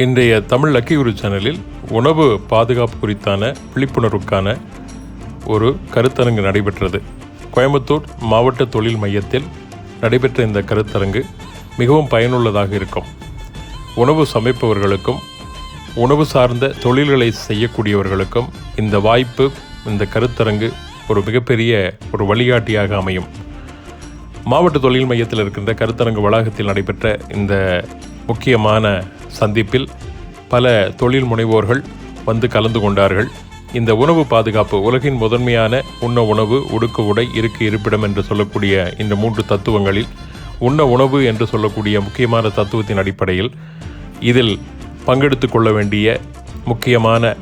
இன்றைய தமிழ் லக்கி குரு சேனலில் உணவு பாதுகாப்பு குறித்தான விழிப்புணர்வுக்கான ஒரு கருத்தரங்கு நடைபெற்றது. கோயம்புத்தூர் மாவட்ட தொழில் மையத்தில் நடைபெற்ற இந்த கருத்தரங்கு மிகவும் பயனுள்ளதாக இருக்கும். உணவு சமைப்பவர்களுக்கும் உணவு சார்ந்த தொழில்களை செய்யக்கூடியவர்களுக்கும் இந்த வாய்ப்பு, இந்த கருத்தரங்கு ஒரு மிகப்பெரிய ஒரு வழிகாட்டியாக அமையும். மாவட்ட தொழில் மையத்தில் இருக்கின்ற கருத்தரங்கு வளாகத்தில் நடைபெற்ற இந்த முக்கியமான சந்திப்பில் பல தொழில் முனைவோர்கள் வந்து கலந்து கொண்டார்கள். இந்த உணவு பாதுகாப்பு, உலகின் முதன்மையான உண்ண உணவு, உடுக்க உடை, இருக்க இருப்பிடம் என்று சொல்லக்கூடிய இந்த 3 தத்துவங்களில் உண்ண உணவு என்று சொல்லக்கூடிய முக்கியமான தத்துவத்தின் அடிப்படையில் இதில் பங்கெடுத்து கொள்ள வேண்டிய முக்கியமான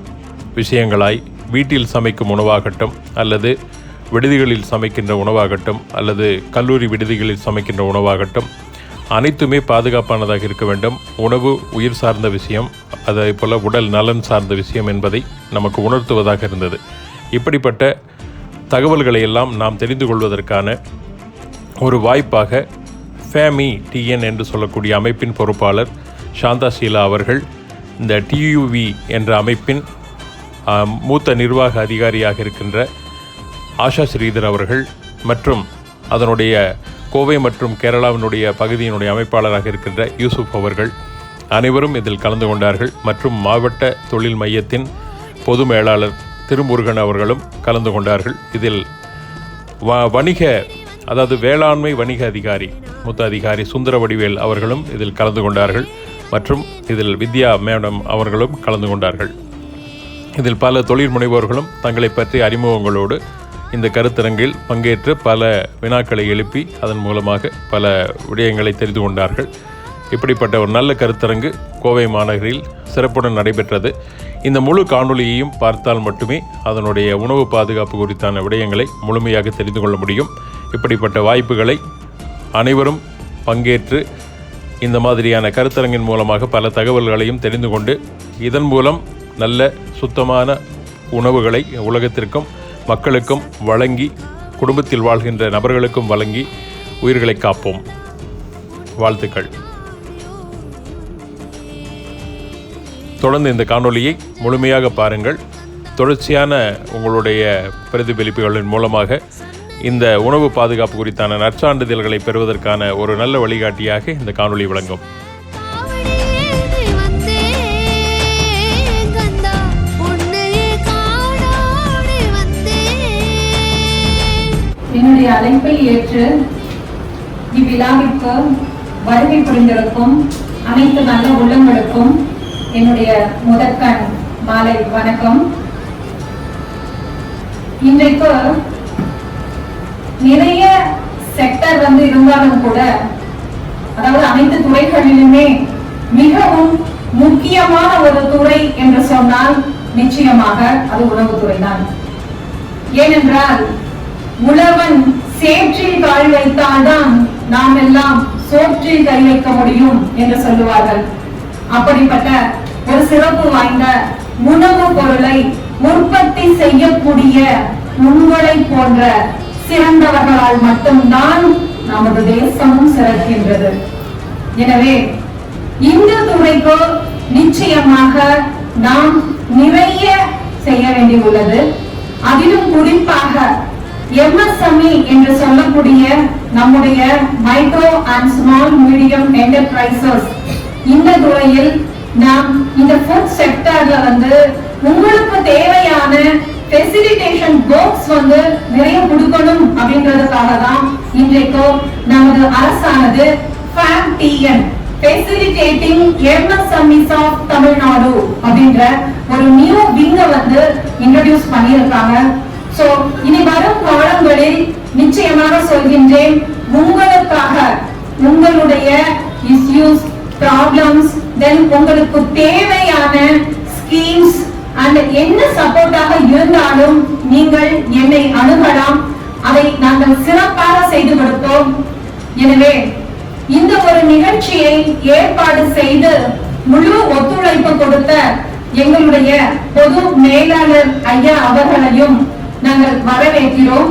விஷயங்களாய் வீட்டில் சமைக்கும் உணவாகட்டும், அல்லது விடுதிகளில் சமைக்கின்ற உணவாகட்டும், அல்லது கல்லூரி விடுதிகளில் சமைக்கின்ற உணவாகட்டும், அனைத்துமே பாதுகாப்பானதாக இருக்க வேண்டும். உணவு உயிர் சார்ந்த விஷயம், அதே போல் உடல் நலன் சார்ந்த விஷயம் என்பதை நமக்கு உணர்த்துவதாக இருந்தது. இப்படிப்பட்ட தகவல்களை எல்லாம் நாம் தெரிந்து கொள்வதற்கான ஒரு வாய்ப்பாக FaMe TN என்று சொல்லக்கூடிய அமைப்பின் பொறுப்பாளர் சாந்தா ஷீலா அவர்கள், இந்த TUV என்ற அமைப்பின் மூத்த நிர்வாக அதிகாரியாக இருக்கின்ற ஆஷா ஸ்ரீதர் அவர்கள் மற்றும் அதனுடைய கோவை மற்றும் கேரளாவினுடைய பகுதியினுடைய அமைப்பாளராக இருக்கின்ற யூசுப் அவர்கள் அனைவரும் இதில் கலந்து கொண்டார்கள். மற்றும் மாவட்ட தொழில் மையத்தின் பொது மேலாளர் திருமுருகன் அவர்களும் கலந்து கொண்டார்கள். இதில் அதாவது வேளாண்மை வணிக அதிகாரி மூத்த அதிகாரி சுந்தர வடிவேல் அவர்களும் இதில் கலந்து கொண்டார்கள். மற்றும் இதில் வித்யா மேடம் அவர்களும் கலந்து கொண்டார்கள். இதில் பல தொழில் முனைவோர்களும் தங்களை பற்றிய அறிமுகங்களோடு இந்த கருத்தரங்கில் பங்கேற்று பல வினாக்களை எழுப்பி அதன் மூலமாக பல விடயங்களை தெரிந்து கொண்டார்கள். இப்படிப்பட்ட ஒரு நல்ல கருத்தரங்கு கோவை மாநகரில் சிறப்புடன் நடைபெற்றது. இந்த முழு காணொலியையும் பார்த்தால் மட்டுமே அதனுடைய உணவு பாதுகாப்பு குறித்தான விடயங்களை முழுமையாக தெரிந்து கொள்ள முடியும். இப்படிப்பட்ட வாய்ப்புகளை அனைவரும் பங்கேற்று இந்த மாதிரியான கருத்தரங்கின் மூலமாக பல தகவல்களையும் தெரிந்து கொண்டு இதன் மூலம் நல்ல சுத்தமான உணவுகளை உலகத்திற்கும் மக்களுக்கும் வழங்கி, குடும்பத்தில் வாழ்கின்ற நபர்களுக்கும் வழங்கி உயிர்களை காப்போம். வாழ்த்துக்கள். தொடர்ந்து இந்த காணொலியை முழுமையாக பாருங்கள். தொடர்ச்சியான உங்களுடைய பிரதிபலிப்புகளின் மூலமாக இந்த உணவு பாதுகாப்பு குறித்தான நற்சான்றிதழ்களை பெறுவதற்கான ஒரு நல்ல வழிகாட்டியாக இந்த காணொலி விளங்கும். என்னுடைய அழைப்பை ஏற்று இவ்விழாவிற்கு வருகை புரிந்திருக்கும் அனைத்து நல்ல உள்ளங்களுக்கும் என்னுடைய முதற்கண் மாலை வணக்கம். இன்றைக்கு நிறைய செக்டர் இருந்தாலும் கூட, அதாவது அனைத்து துறைகளிலுமே மிகவும் முக்கியமான ஒரு துறை என்று சொன்னால் நிச்சயமாக அது உணவுத்துறை தான். ஏனென்றால் உழவன் சேற்றில் கால் வைத்தால்தான் நாம் எல்லாம் சோற்றில் கை வைக்க முடியும் என்று சொல்லுவார்கள். அப்படிப்பட்ட ஒரு சிறப்பு வாய்ந்த உணவு பொருளை உற்பத்தி செய்யக்கூடிய உங்களை போன்ற சிறந்தவர்களால் மட்டும்தான் நமது தேசமும் சிறக்கின்றது. எனவே இந்த துறைக்கு நிச்சயமாக நாம் நிறைய செய்ய வேண்டியுள்ளது. அதிலும் குறிப்பாக MSME என்று சொல்லக்கூடிய நம்முடைய micro and small medium enterprises, இந்த துறையில் நாம் இந்த ஃபுட் செக்டர்ல உங்களுக்கு தேவையான ஃபெசிலிட்டேஷன் பாக்ஸ் நிறைய கொடுக்கணும் அப்படின்றதுக்காக தான் இன்றைக்கு நமது அரசானது FaMe Facilitating MSMEs of Tamil Nadu அப்படின்ற ஒரு நியூ விங்க இன்ட்ரோடியூஸ் பண்ணியிருக்காங்க. சோ இனி வரும் காலங்களில் நிச்சயமாக சொல்கின்றேன், உங்களுக்காக உங்களுடைய இஷ்யூஸ், ப்ராப்ளம்ஸ், தென் உங்களுக்கு தேவையான ஸ்கீம்ஸ் அண்ட் என்ன சப்போர்ட்டாக இருந்தாலும் நீங்கள் என்னை அணுகலாம். அதை நாங்கள் சிறப்பாக செய்து கொடுத்தோம். எனவே இந்த ஒரு நிகழ்ச்சியை ஏற்பாடு செய்து முழு ஒத்துழைப்பு கொடுத்த எங்களுடைய பொது மேலாளர் ஐயா அவர்களையும் நாங்கள் வரவேற்கிறோம்.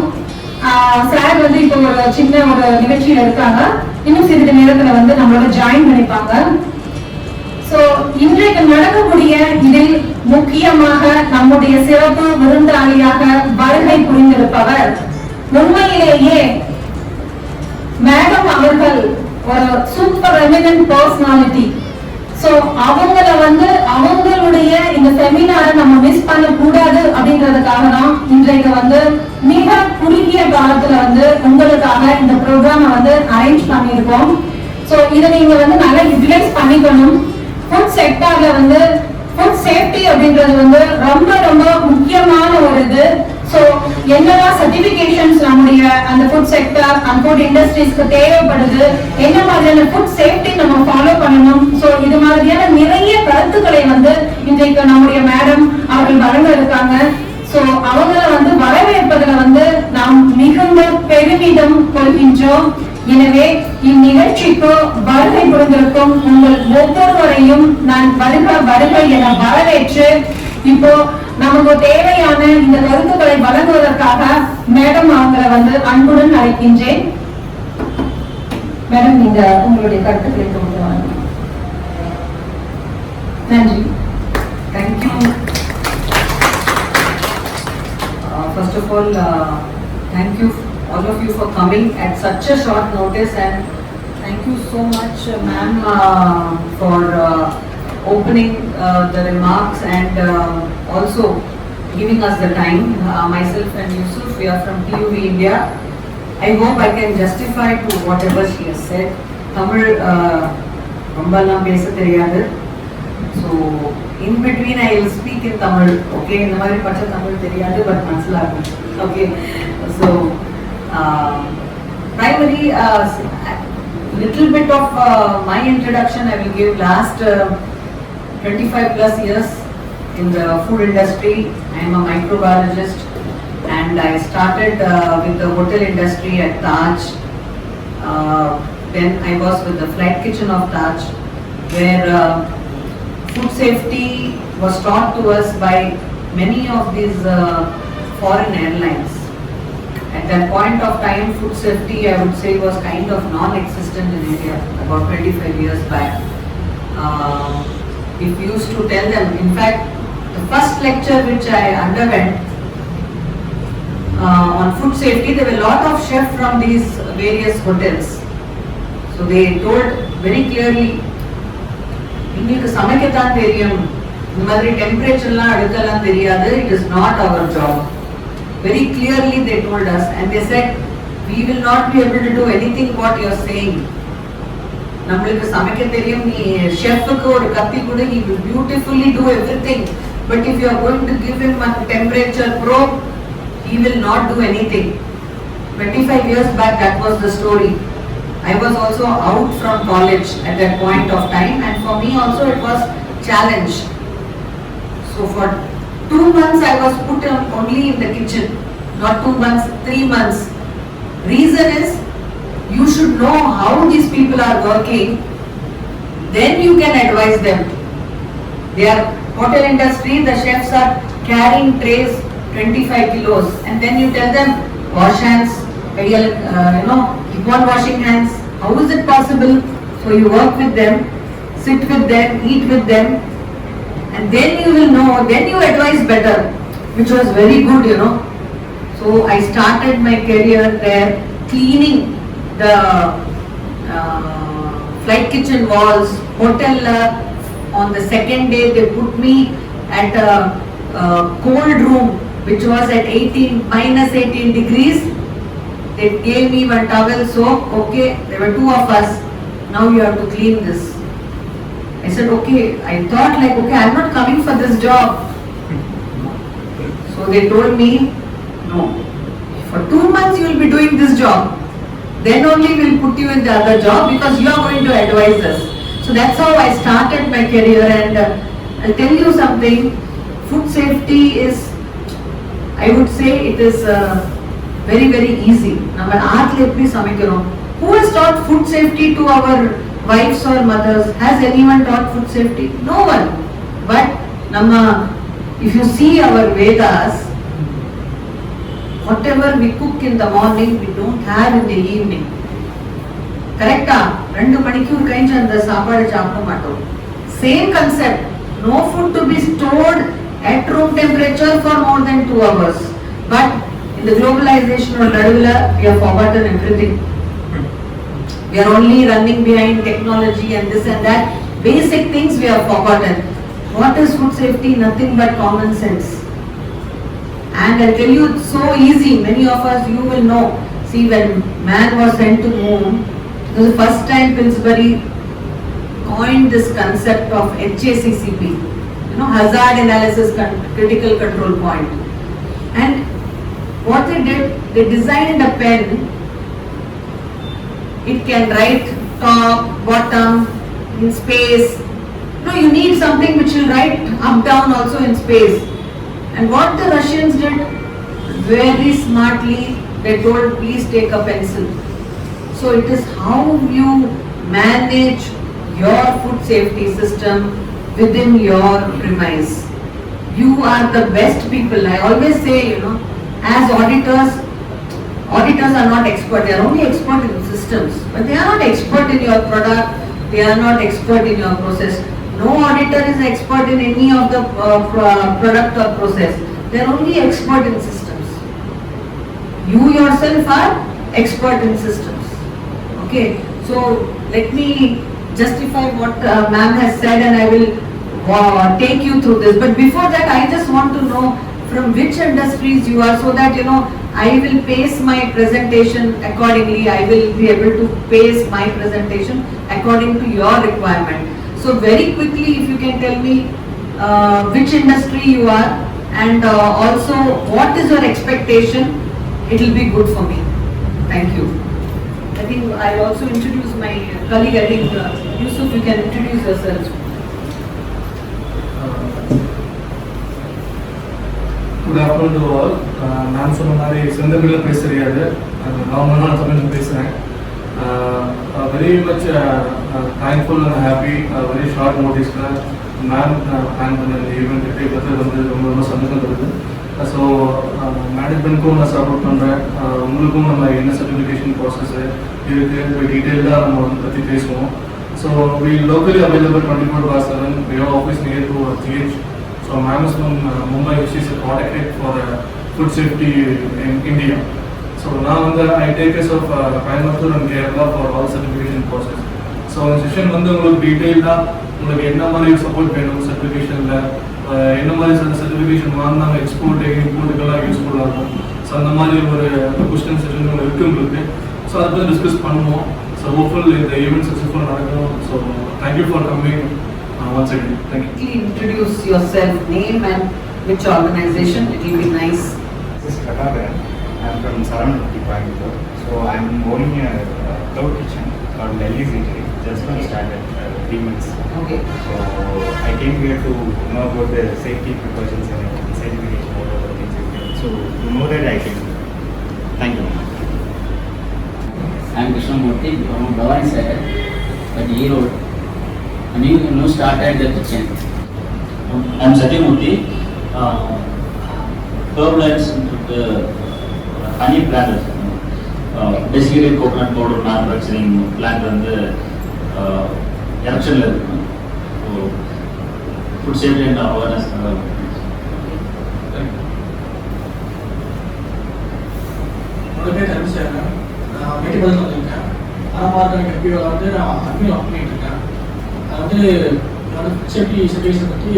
சார் இப்போ ஒரு சின்ன ஒரு நிகழ்ச்சியில இருக்காங்க. இன்னும் சிறிது நேரத்துல நம்மளோட ஜாயின் பண்ணிப்பாங்க. சோ இன்றைக்கு நடக்கக்கூடிய இதில் முக்கியமாக நம்முடைய சிறப்பு விருந்தாளியாக வருகை புரிந்திருப்பவர் உண்மையிலேயே மேடம் அவர்கள் ஒரு சூப்பர் எமினன்ட் பர்சனாலிட்டி. சோ அவங்களுடைய இந்த செமினாரை நம்ம மிஸ் பண்ண கூடாது அப்படின்றதுக்காக தான் இன்றைக்கு மிக குறுகிய காலத்துல உங்களுக்காக இந்த ப்ரோக்ராம் அரேஞ்ச் பண்ணியிருக்கோம். சோ இதை நீங்க நல்லா யூட்டிலைஸ் பண்ணிக்கணும். ஃபுட் செக்டார்ல ஃபுட் சேஃப்டி அப்படின்றது ரொம்ப ரொம்ப முக்கியமான ஒரு இது. சோ என்னெல்லாம் சர்டிபிகேஷன்ஸ் நம்முடைய அந்த ஃபுட் செக்டார் அந்த ஃபுட் இண்டஸ்ட்ரீஸ்க்கு தேவைப்படுது, என்ன மாதிரியான ஃபுட் சேஃப்டி நம்ம ஃபாலோ பண்ணணும். சோ இது மாதிரியான நிறைய கருத்துக்களை இன்றைக்கு நம்முடைய மேடம் அவர்கள் வழங்க இருக்காங்க. சோ அவங்கள வரவேற்பதுல நாம் மிகுந்த பெருமிதம் கொள்கின்றோம். எனவே இந்நிகழ்ச்சிக்கு வருகை புரிந்திருக்கும் உங்கள் ஒவ்வொருவரையும் நான் வருக என வரவேற்று இப்போ நமக்கு தேவையான இந்த கருத்துக்களை வழங்குவதற்காக மேடம் அவங்களை அன்புடன் அழைக்கின்றேன். மேடம், நீங்க உங்களுடைய கருத்துக்களை கொண்டு வாங்க. நன்றி. Thank you. First of all, thank you all of you for coming at such a short notice, and thank you so much ma'am for opening the remarks and also giving us the time. Myself and Yusuf, we are from TUV India. I hope I can justify to whatever she has said. Tamil rombalam pesa theriyadu, so in between I will speak in Tamil. Okay, இந்த மாதிரி பச்சை தமிழ் தெரியாது, but மனசிலாகும். Okay, so primary little bit of my introduction I will give. Last 25 plus years in the food industry. I am a microbiologist and I started with the hotel industry at Taj. Then I was with the flight kitchen of Taj, where food safety was taught to us by many of these foreign airlines. At that point of time, food safety, I would say, was kind of non-existent in India about 25 years back. If you used to tell them, in fact, the first lecture which I underwent on food safety, there were a lot of chefs from these various hotels. So they told very clearly, "Inga samakethan theriyum, இந்த மாதிரி டெம்பரேச்சர்லாம் எடுக்கலாம் தெரியாது, it is not our job." Very clearly they told us, and they said, "We will not be able to do anything what you are saying. நம்மளுக்கு சமைக்க தெரியும், நீ ஷெஃப்க்கு ஒரு கத்தி கூட, he will beautifully do everything, but if you are going to give him a temperature probe, he will not do anything." 25 years back that was the story. I was also out from college at that point of time, and for me also it was challenge. So for 2 months I was put only in the kitchen, not 2 months, 3 months. Reason is, you should know how these people are working, then you can advise them. They are hotel industry, the chefs are carrying trays 25 kilos, and then you tell them, wash hands, keep on washing hands. How is it possible? So you work with them, sit with them, eat with them, and then you will know, then you advise better, which was very good, So I started my career there, cleaning the flight kitchen walls, hotel. On the second day they put me at a cold room which was at -18 degrees. They gave me one towel soap. Okay, there were 2 of us. Now you have to clean this. I said, okay. I thought like, okay, I'm not coming for this job. So they told me, no, for 2 months you will be doing this job. Then only we'll put you in the other job because you are going to advise us. So that's how I started my career. And I'll tell you something, food safety is, I would say it is very, very easy. Who has taught food safety to our wives or mothers? Has anyone taught food safety? No one. But if you see our Vedas, whatever we cook in the morning, we don't have in the evening. Correct? 2 மணிக்கு ஒரு கைஞ்ச அந்த சாப்பாடு சாப்பிட மாட்டோம். Same concept. No food to be stored at room temperature for more than 2 hours. But in the globalization of Nadula, we have forgotten everything. We are only running behind technology and this and that. Basic things we have forgotten. What is food safety? Nothing but common sense. And I'll tell you, it's so easy. Many of us, you will know. See, when man was sent to moon, it was the first time Pillsbury coined this concept of HACCP. You know, hazard analysis critical control point. And what they did, they designed a pen. It can write top, bottom, in space. No, you need something which will write up, down also in space. And what the Russians did, very smartly, they told, please take a pencil. So it is how you manage your food safety system within your premise. You are the best people. I always say, as auditors are not expert. They are only expert in systems, but they are not expert in your product. They are not expert in your process. No auditor is expert in any of the product or process. They are only expert in systems. You yourself are expert in systems. Okay, so let me justify what ma'am has said, and I will take you through this. But before that, I just want to know from which industries you are, so that I will pace my presentation accordingly. I will be able to pace my presentation according to your requirement. So very quickly, if you can tell me which industry you are, and also what is your expectation, it will be good for me. Thank you. I think I'll also introduce my colleague. I think Yusuf, you can introduce yourself. Good afternoon to all. நான் சொன்ன மாதிரி செந்தமிழில் பேச தெரியாது, நார்மலான தமிழில் பேசுகிறேன். Very much thankful and happy. Very short notice ma'am plan பண்ண இந்த ஈவெண்ட் எப்படி வந்து ரொம்ப சந்தோஷம் இருக்குது. ஸோ மேனேஜ்மெண்ட்க்கும் நான் சப்போர்ட் பண்ணுறேன். உங்களுக்கும் நம்ம என்ன சர்டிஃபிகேஷன் ப்ராசஸ் இருக்குது இப்போ டீட்டெயிலாக நம்ம வந்து பற்றி பேசுவோம். So we locally available 24/7. We have office near to GH. So ma'am is from Mumbai. She is a product head for food safety in India. So now I take care of Coimbatore and Kerala for all certification process. So in session உங்களுக்கு டீடைலா உங்களுக்கு என்ன மாதிரி support வேணும் சர்டிஃபிகேஷன்ல, என்ன மாதிரி certification வாங்கினாங்க export இம்போர்ட்டுக்கெல்லாம் யூஸ்ஃபுல்லாக இருக்கும். ஸோ அந்த மாதிரி ஒரு கொஸ்டின் செஷன் இருக்கு உங்களுக்கு. ஸோ அதை பற்றி டிஸ்கஸ் பண்ணுவோம். ஸோ ஹோப்ஃபுல் இந்த ஈவெண்ட் சக்ஸஸ்ஃபுல்லாக நடக்கும். So thank you for coming once again. Thank you. Introduce yourself, name and which organization. It will be nice. This is Katagan. I am from Saranamurthy, Coimbatore. So I am owning a cloud kitchen called Delhi's Eatery. Just started 3 months. Okay. So I came here to know about the safety precautions and certification, all of the things. So to know that I came. Thank you. I am Krishnamurthy from Bhavani Sector at E-Road. A new started the kitchen. I am Satyamurthy. Turbulence honey platters. Basically coconut powder manufacturing plant வந்து எலக்ஷன்ல இருக்கு. So food safety and awareness. என்னோட பேர் தர்மசேகரன். நான் மேட்டுப்பாளையம் வந்திருக்கேன். ஆரம்பத்தில் computer வந்து நான் admin work பண்ணிட்டு இருக்கேன். அது வந்து என்னோட சேஃப்டி சர்டிஃபிகேஷன் பற்றி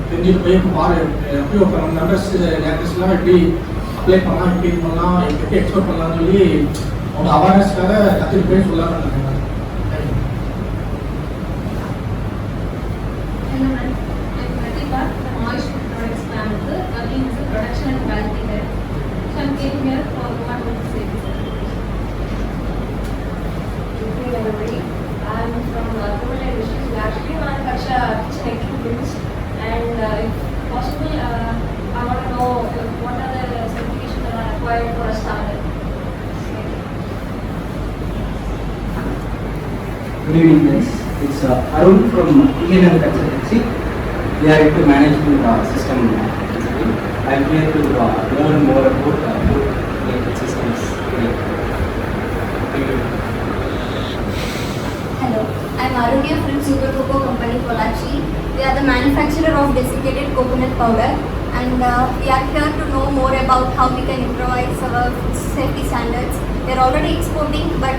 தெரிஞ்சுட்டு போய் எப்படி நம்ம மெம்பர்ஸ் டேரக்டர்ஸ்லாம் எப்படி அப்ளை பண்ணலாம், எப்படி இது பண்ணலாம், எப்படி எக்ஸ்போர்ட் பண்ணலாம்னு சொல்லி அவங்க அவேர்னஸ்க்காக கற்றுட்டு போய் ஃபுல்லாக பண்ணாங்க. Hello ma'am, I'm Pratika from Moist Food Products Manager, working as a production and quality head. So I'm came here for one of the safety certification. Good evening everybody. I'm from Government Industries. We actually manufacture kitchen equipments, and if possible, I want to know what are the certifications that are required for a starter. Good evening guys. It's Arun from Untitled Consultancy. We are into management system. I am here to more and more about food related systems. Hello, I'm Arunia from Super Cocoa Company, Pollachi. We are the manufacturer of desiccated coconut powder, and we are here to know more about how we can improvise our food safety standards. We are already exporting, but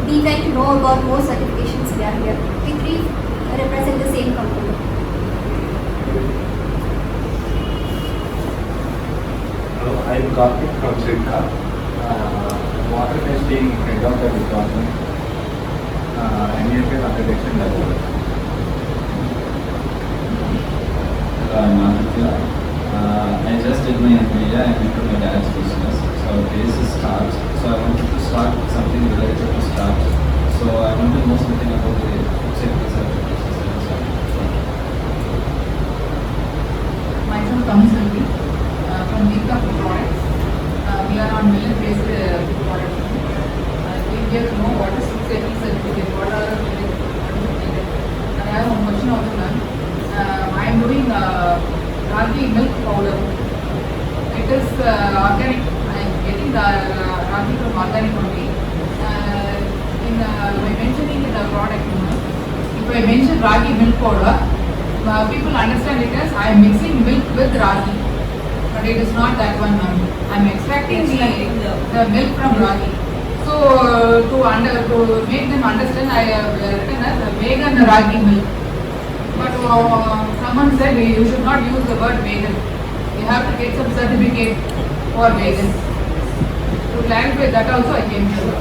we like to know about more certifications we are here. We three represent the same company. Hello, I am Karthik from Srinka. Water testing head of the department. MFA accreditation level. I'm Aditya. I just did my MBA. I'm into my dad's business. So this is start. So I wanted to start something related to start. So I want to know something about the food safety certification. Myself, Kamisalvi, from Deepa Products. We are on milk-based products. We get to know what is food safety certificate, what are the and I have one question also, ma'am. I am doing ragi milk powder. It is organic. I am getting the ragi from organic only. By mentioning in the product, if I mention ragi milk powder, people understand it as I am mixing milk with ragi. But it is not that one, ma'am. I am extracting the milk from ragi. So to make them understand, I have written as vegan ragi milk. But someone said you should not use the word vegan. You have to get some certificate for vegan. To clarify that also I came here.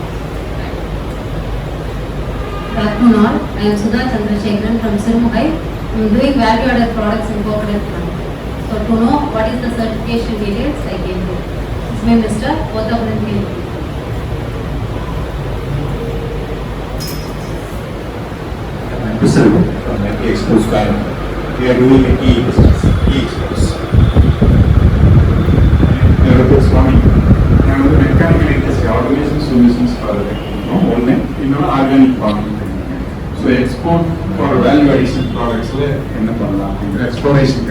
Good afternoon all. I am Sudha Chandrasekharan from Sirmugai. I am doing value-added products in coconut plant. So to know what is the certification details, I came here. This is my Mr. Othapuran. I'm Kusalva from MP Exports Private. We are doing an e-business, e-exports. Swami, I am the mechanical industry, automation solutions for organic farming. So export for value addition products, exploration.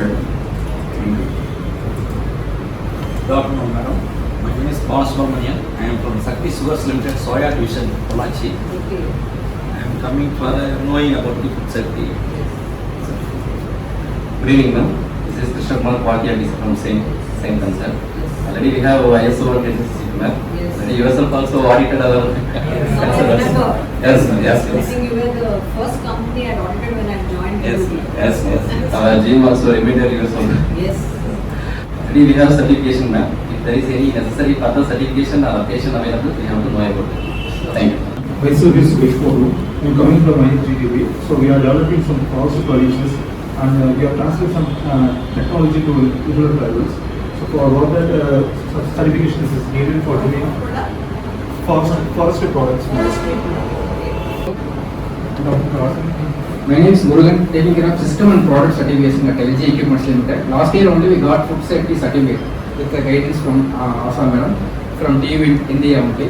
Good afternoon, madam. My name is Balasubramanian. I am from Fssc Sugars Limited, Soya Division, Pollachi. I am coming for knowing about the food safety. Good evening, ma'am. This is Krishna Kumar Kwakya from same concern. Already we have ISO 136, ma'am. Already yourself also audited our Yes, yes. I think you were the first company I audited when I joined. Yes. Our gym also reminded you also. Yes. Already we have certification, ma'am. If there is any necessary further certification or application available, we have to know about it. Thank you. Myself is Vishnu. I am coming from IGDB. So we are developing some policy solutions and we have transferred some technology to rural drivers. So for what that certification is needed for doing forestry products. My name is Murugan, taking care of system and product certification at LG Equipments Limited. Last year only we got food safety certificate with the guidance from Assam madam, from TU India only.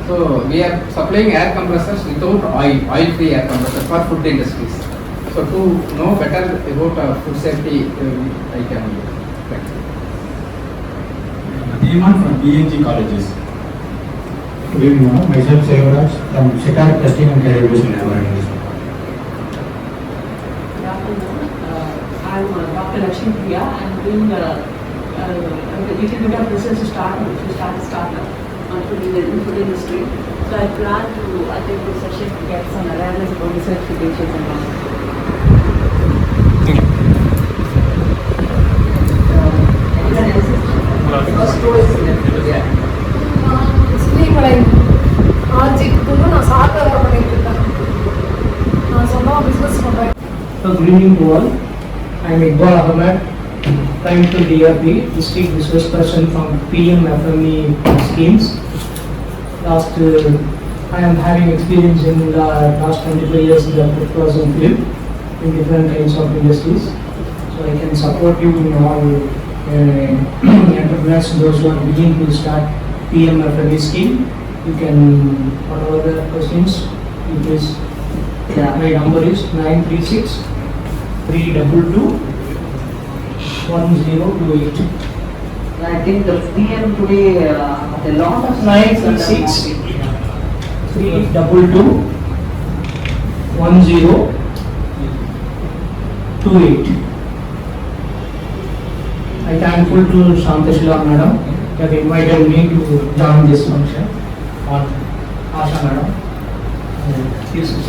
So we are supplying air compressors without oil-free air compressors for food industries. So to know better about food safety, I can Demand from BNG colleges. Good evening, myself Sayoraj from Sitar Testing and Calibration Laboratories. I am Dr. Lakshmi Priya. I am doing a little bit of research start a startup on food industry. So I plan to attend this session to get some awareness about the certifications and all. Good evening to all. I am Iqbal Ahmed, Technical DRP, District Resource Person from PM FME schemes. I am having experience in the last 25 years in the food processing field in different kinds of industries. So I can support you in all entrepreneurs, those who are beginning to start PM FME scheme. You can, whatever the questions, you please. My number is 936 322 1028. I think the PM today a lot of 936 322 1028. I thankful to Shantashila madam that invited me to join this function on Asha madam. This is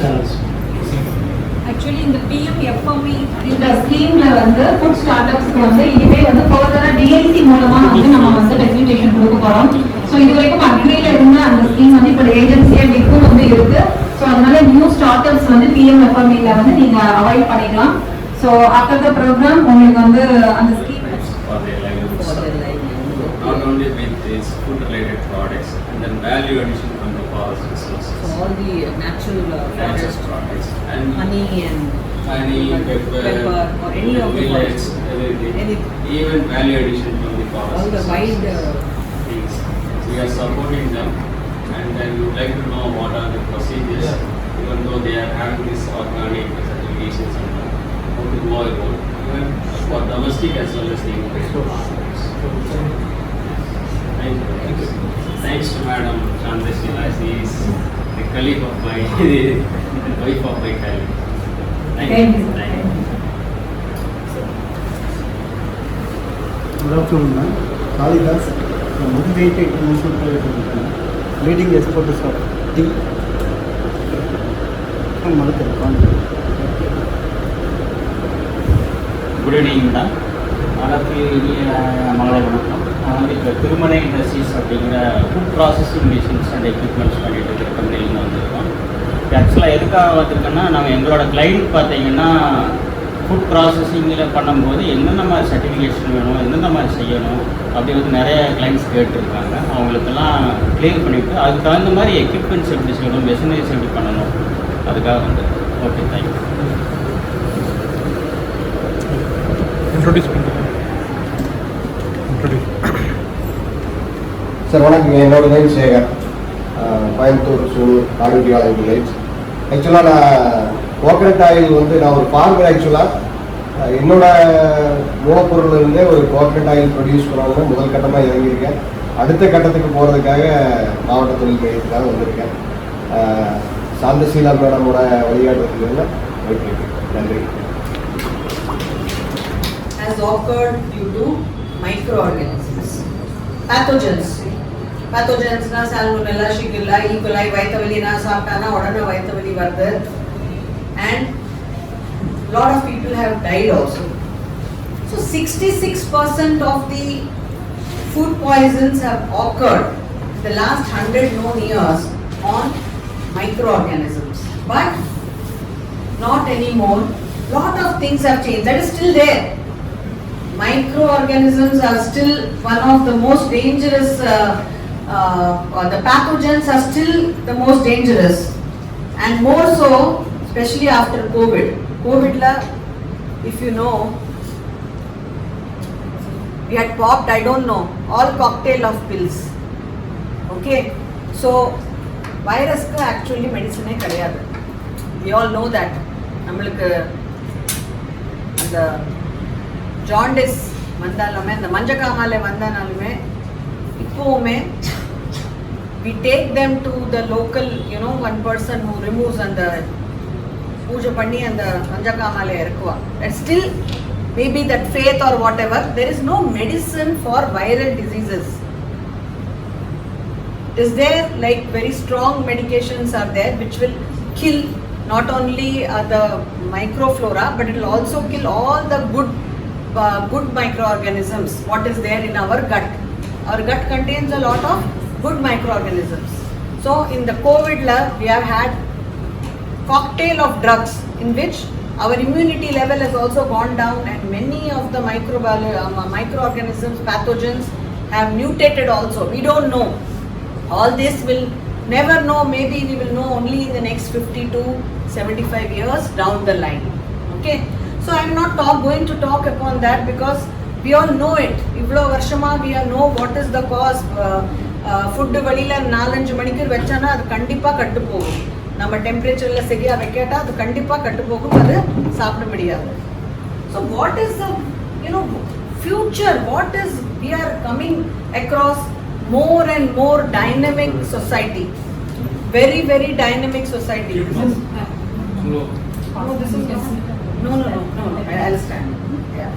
Actually, in the PM-FME இந்த ஸ்கீம்ல வந்து food start அப்ஸ்க்கு வந்து இதுவே வந்து ஃபர்தரா DLC மூலமா வந்து நம்ம வந்து டெசிக்னேஷன் கொடுக்க போறோம். ஸோ இது வரைக்கும் அக்ரில இருந்த அந்த ஸ்கீம் வந்து இப்போ ஏஜென்சியா டிக்கும் வந்து இருக்கு. ஸோ அதனால நியூ ஸ்டார்ட் அப்ஸ் வந்து PM-FMEல வந்து நீங்க அவாய்ட் பண்ணிக்கலாம். ஸோ ஆஃப்டர் த ப்ரோக்ராம் உங்களுக்கு வந்து அந்த scheme for their livelihood, not only with these food related products and then value addition from the forest resources. So all the natural products and honey and pepper or any of the millets, anything. Even value addition from the forest All the wide things. So we are supporting them and then we would like to know what are the procedures, even though they are having this organic certifications and how to go about even for domestic as well as the imported products. Thank you. Thanks to Madam Chandrashila. She is the colleague of my wife of my colleague. Thank you. Thank you. Good afternoon, ma'am. Kalidas, motivated international private company, leading exporters of tea from Malakal. Good evening madam. வணக்கம், இனிய மகளை வணக்கம். நான் வந்து இப்போ திருமண industries அப்படிங்கிற food processing machines and equipments பண்ணிட்டு இருக்கிற கம்பெனிலேருந்து வந்திருக்கோம். ஆக்சுவலாக எதுக்காக வந்திருக்கோன்னா, நம்ம எங்களோட கிளைண்ட் பார்த்தீங்கன்னா ஃபுட் ப்ராசஸிங்கில் பண்ணும்போது என்னென்ன மாதிரி சர்டிஃபிகேஷன் வேணும், எந்தெந்த மாதிரி செய்யணும் அப்படி வந்து நிறைய கிளைண்ட்ஸ் கேட்டுருக்காங்க. அவங்களுக்கெல்லாம் கிளியர் பண்ணிவிட்டு அதுக்கு தகுந்த மாதிரி எக்யூப்மெண்ட்ஸ் எப்படி செய்யணும், மெஷினரிஸ் எப்படி பண்ணணும், அதுக்காக வந்து. Okay, thank you. சார் வணக்கம், என்னோட நேம் சேகர், கோயம்புத்தூர், சூலூர், ஆரோக்கியாலயம் வில்லேஜ். ஆக்சுவலாக நான் கோகனட் ஆயில் வந்து நான் ஒரு ஃபார்மர். ஆக்சுவலாக என்னோட மூலப்பொருள் இருந்தே ஒரு கோகனட் ஆயில் ப்ரொடியூஸ் பண்ணணும்னு முதல் கட்டமாக இறங்கியிருக்கேன். அடுத்த கட்டத்துக்கு போகிறதுக்காக மாவட்ட தொழில் மையத்துக்காக வந்திருக்கேன். சாந்தசீலா மேடமோட வழிகாட்டுறதுல போயிட்டுருக்கு. நன்றி. Has occurred due to microorganisms, pathogens. Pathogens na salmonella, shigella, E. coli, vitamin na saaptana odana vitamin varudhu, and lot of people have died also. So 66% of the food poisons have occurred in the last 100 known years on microorganisms, but not anymore. Lot of things have changed. That is still there. Microorganisms are still one of the most dangerous, the pathogens are still the most dangerous, and more so especially after COVID. COVID la, if you know, we had popped, I don't know, all cocktail of pills. Okay, so virus ka actually medicine kadiyadu. We all know that. நம்மளுக்கு அந்த jaundice வந்தாலுமே, இந்த மஞ்சக்காமாலை வந்தாலுமே இப்போவுமே we take them to the local, you know, one person who removes and the பூஜை பண்ணி அந்த மஞ்சக்காமாலை இருக்குவா. And still maybe that faith or whatever, there is no medicine for viral diseases. Is there like very strong medications are there which will kill not only the microflora, but it will also kill all the good microorganisms what is there in our gut. Our gut contains a lot of good microorganisms. So in the COVID we have had cocktail of drugs in which our immunity level has also gone down, and many of the microorganisms, pathogens have mutated also. We don't know. All this will never know. Maybe we will know only in the next 50 to 75 years down the line. Okay, so I am not going to talk upon that because we all know it. Ivlo varshama we all know what is the cause. Food valila 4-5 manikku vechana adu kandipa kattu pogum. Nama temperature la seriya vekkata adu kandipa kattu pogum, adu saapda mudiyadhu. So what is the, you know, future? What is, we are coming across more and more dynamic society, very dynamic society. No, this is no. I'll stand. Yeah.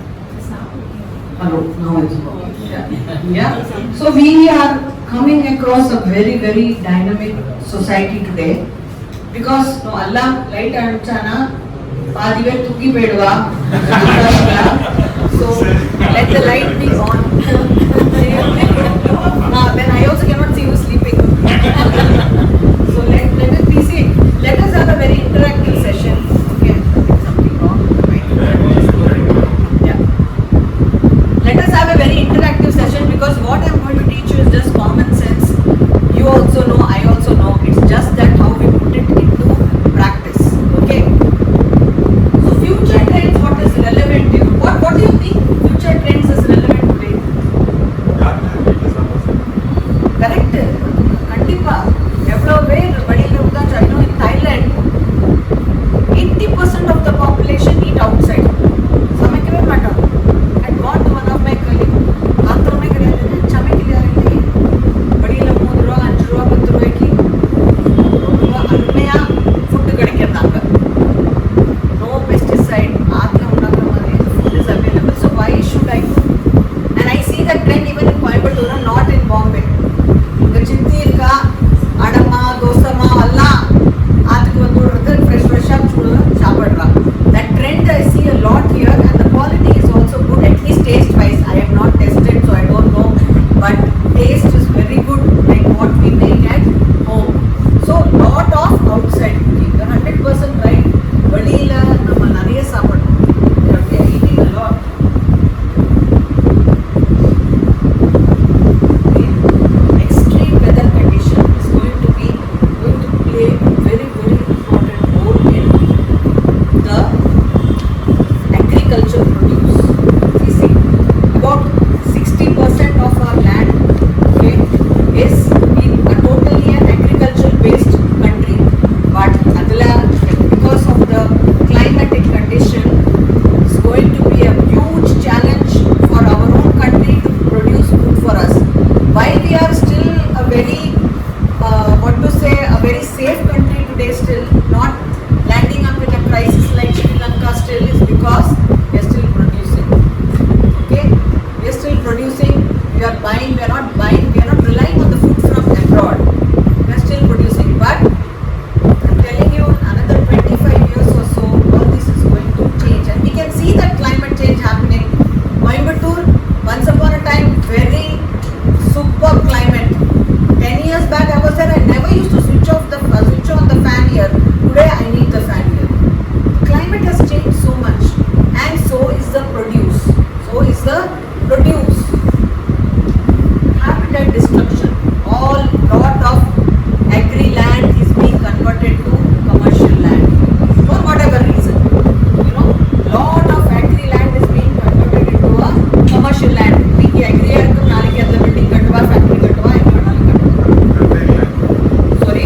Hello. Now it's okay. Yeah. So we are coming across a very, very dynamic society today because no Allah light anchana paadive tuki bedva. So let the light be on. Then I also cannot see you sleeping. So let it be seen. Let us have a very interactive session. Okay. Something wrong. Yeah. Let us have a very interactive session because what I'm going to teach you is just common sense. You also know, I also know. It's just that how we put it into practice. Okay. So future trends, what is relevant to you? What do you think future trends is relevant today? Correct. Kandipa. I know in Thailand, 80% of the population eat outside. Samakave mata. I had gone to one of my colleagues. Aatra mein kare the chame ke liye rahi. Badi la 3 rupees, 5 rupees, 10 rupees ki. Armeya food kadikkennaanga. No pesticide. Aatra unnaga mare food is available. So why should I go? And I see that trend even in Coimbatore, not in Bombay. The chitti irka. Adama, Dosama, Allah, fresh up that trend I see a lot here, and the quality is also good, at least taste wise. I have not tested, so I don't know, but taste is very good, like what we make at home. So lot of outside cooking. You're 100% right. Vadila, nama nariya saapadu. We are eating a lot. Extreme weather condition is going to play a very, very important role in the agriculture produce. You see, about 60% of our land, okay, is in a totally an agriculture based country, but because of the climatic condition, it's going to be a huge challenge for our own country to produce food for us. Why we are still a very a very safe country today, still not landing up in a crisis like Sri Lanka still, is because we are still producing. Okay, we are still producing. We are buying. We are not buying. We are not relying on the food from abroad. We are still producing. But I'm telling you, another 25 years or so, all this is going to change, and we can see that climate change happening. Coimbatore, once upon a time, very superb climate. 10 years back I was there, I never used to switch on the fan here. Today I need the fan here. The climate has changed so much, and so is the produce. Habitat destruction. Lot of agri land is being converted to commercial land for whatever reason. You know, lot of agri land is being converted into a commercial land. We agri irukkum nalike adla building kattava, factory kattava, sorry,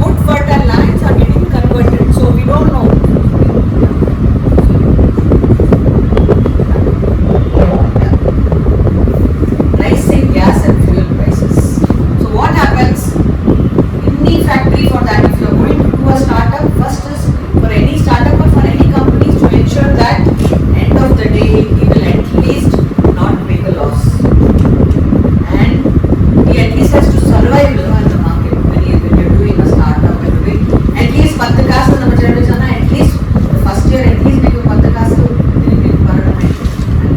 good fertile lands are getting converted, so we don't know. Rising gas and fuel prices. So what happens? Any factory for that, if you are going to do a startup, first is for any startup or for any companies to ensure that end of the day he will at least not make a loss, and he at least has to survive in the market. When you are doing a startup, at least 10 kasu at least the first year at least make 10 kasu. And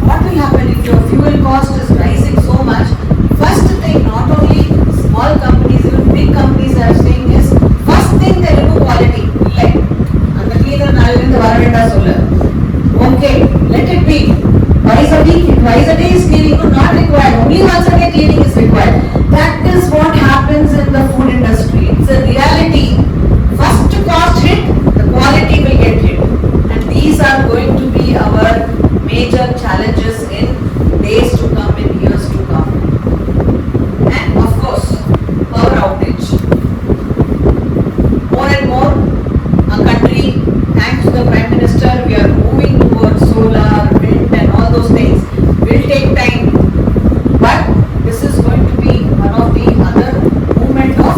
what will happen if your fuel cost is rising so much? First thing, not only small companies, even big companies are saying is, first thing they remove quality. Like, and the cleaner okay, let it be. Twice a week, twice a day is cleaning not required. Only once a day cleaning is required. That is what happens in the food industry. It's a reality. First cost hit, the quality will get hit. And these are going to be our major challenges in days to come, in years to come. And of course, power outage. More and more, a country, thanks to the Prime Minister, we are moving towards solar, wind and all those things. Will take time. But this is going to be one of the other movement of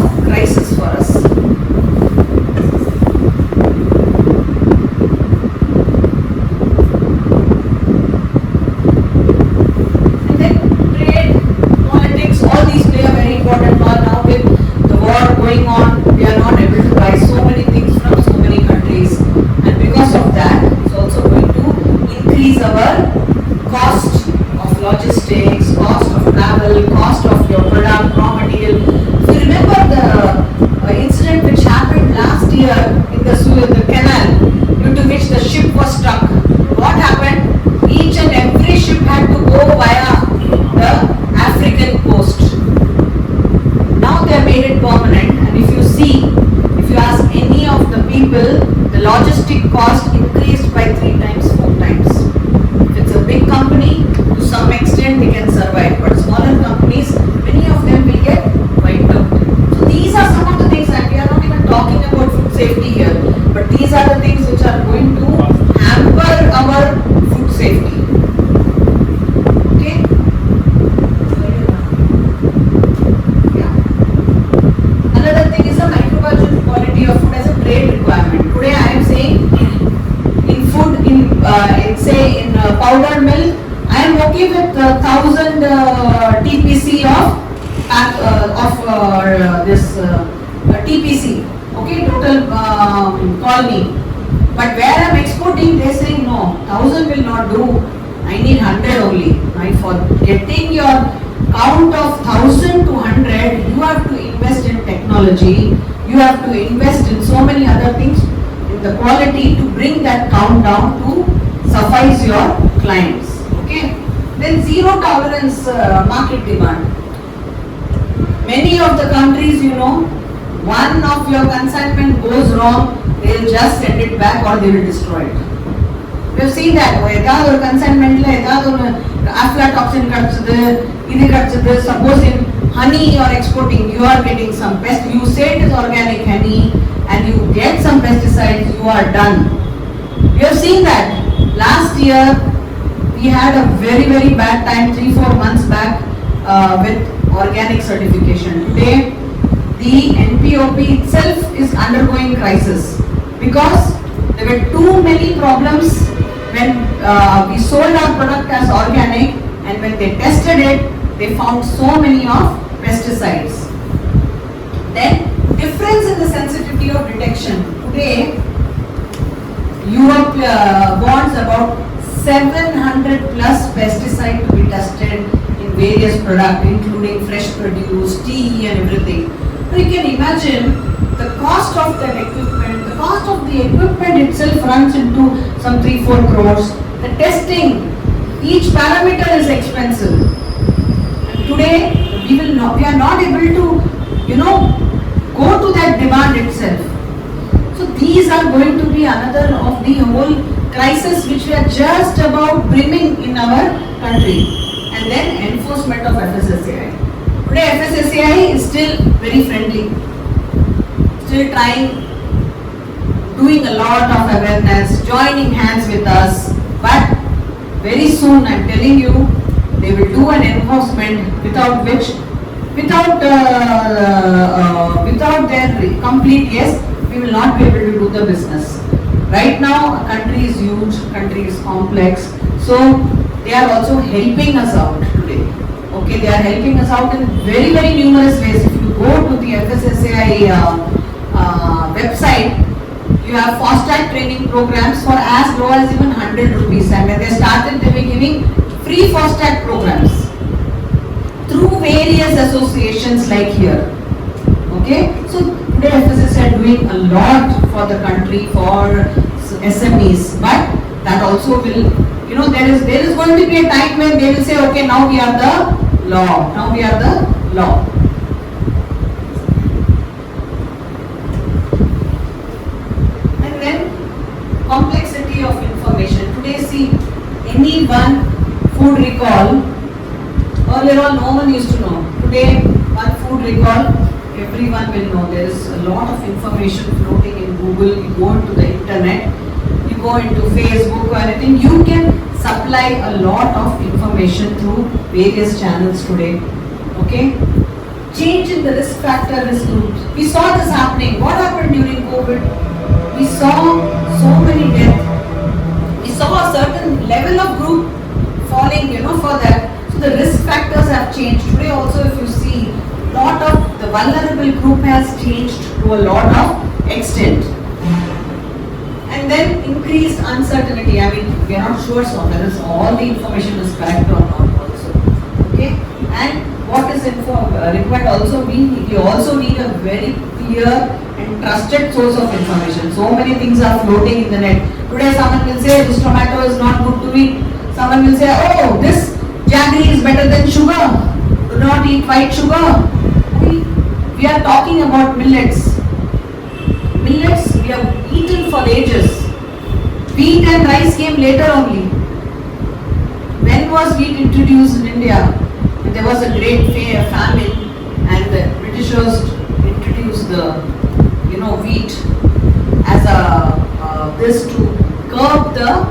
say in powder milk, I am okay with 1000 TPC of this TPC, okay, total colony. But where I am exporting, they say no, 1000 will not do, I need 100 only. Right? For getting your count of 1000 to 100, you have to invest in technology, you have to invest in so many other things, in the quality to bring that count down to suffice your clients. Okay. Then zero tolerance market demand. Many of the countries, you know, one of your consignment goes wrong, they will just send it back or they will destroy it. We have seen that. Or consignment aflatoxin cuts, suppose in honey you are exporting, you are getting some pest, you say it is organic honey and you get some pesticides, you are done. We have seen that. Last year we had a very, very bad time 3-4 months back with organic certification. Today the NPOP itself is undergoing crisis because there were too many problems when we sold our product as organic, and when they tested it, they found so many of pesticides. Then difference in the sensitivity of detection. Today Europe wants about 700 plus pesticide to be tested in various products, including fresh produce, tea and everything. So you can imagine the cost of that equipment, the cost of the equipment itself runs into some 3-4 crores. The testing, each parameter is expensive. And today we are not able to, you know, go to that demand itself. So these are going to be another of the whole crisis which we are just about brimming in our country. And then enforcement of FSSAI. Today FSSAI is still very friendly, still trying, doing a lot of awareness, joining hands with us, but very soon I am telling you, they will do an enforcement without which, without their complete yes, we will not be able to do the business. Right now, a country is huge, country is complex, so they are also helping us out today. Okay, they are helping us out in very, very numerous ways. If you go to the FSSAI website, you have fast-track training programs for as low as even 100 rupees. And when they started, they were giving free fast-track programs through various associations like here. Okay, so today FSSAI are doing a lot for the country, for SMEs, but that also will, you know, there is going to be a time when they will say, okay, now we are the law, now we are the law. And then complexity of information. Today see, any one food recall, earlier on no one used to know. Today one food recall, everyone will know. There is a lot of information floating in Google. You go into the internet, you go into Facebook or anything, you can supply a lot of information through various channels today. Okay? Change in the risk factor, risk groups. We saw this happening. What happened during COVID? We saw so many deaths. We saw a certain level of group falling, you know, for that. So the risk factors have changed. Today also if you see, lot of the vulnerable group has changed to a lot of extent. And then increased uncertainty. I mean, we are not sure so whether all the information is correct or not also. Okay? And what is required also, we also need a very clear and trusted source of information. So many things are floating in the net. Today someone will say this tomato is not good to eat. Someone will say, oh, this jaggery is better than sugar. Do not eat white sugar. We are talking about millets. Millets we have eaten for ages. Wheat and rice came later only. When was wheat introduced in India? There was a great famine and the Britishers introduced the, you know, wheat as this to curb the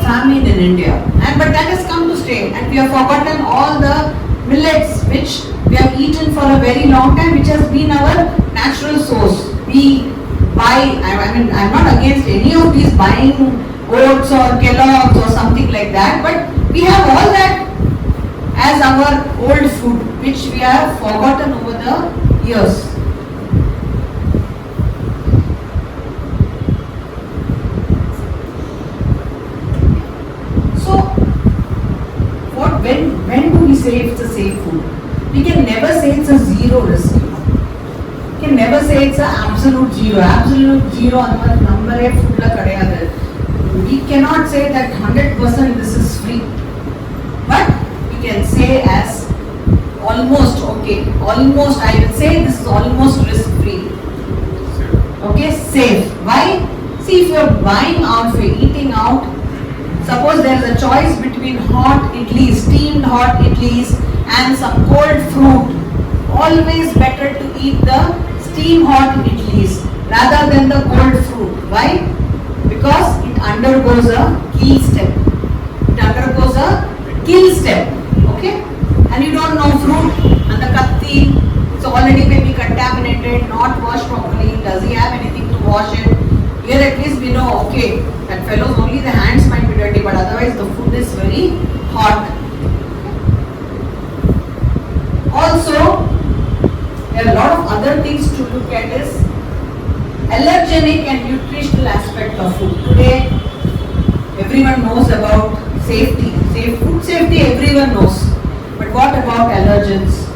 famine in India. And but that has come to stay, and we have forgotten all the millets which we have eaten for a very long time, which has been our natural source. We buy, I mean, I'm not against any of these buying oats or Kellogg's or something like that, but we have all that as our old food, which we have forgotten over the years. So, when do we say it's a safe food? We can never say it's a zero risk. We can never say it's an absolute zero. Absolute zero number hai food la kadayadu. We cannot say that 100% this is free. But we can say as almost, okay, almost, I will say this is almost risk free. Okay, safe. Why? See, if you are buying out, if you are eating out, suppose there is a choice between hot idlis, steamed hot idlis and some cold fruit. Always better to eat the steamed hot idlis rather than the cold fruit. Why? Because it undergoes a kill step. It undergoes a kill step. Okay? And you don't know fruit and the katti, it's already maybe contaminated, not washed properly. Does he have anything to wash it? Here at least we know, okay, that fellow's only the hands might be dirty, but otherwise the food is very hot. Also, there are a lot of other things to look at is allergenic and nutritional aspect of food. Today, everyone knows about safety. Food safety everyone knows. But what about allergens?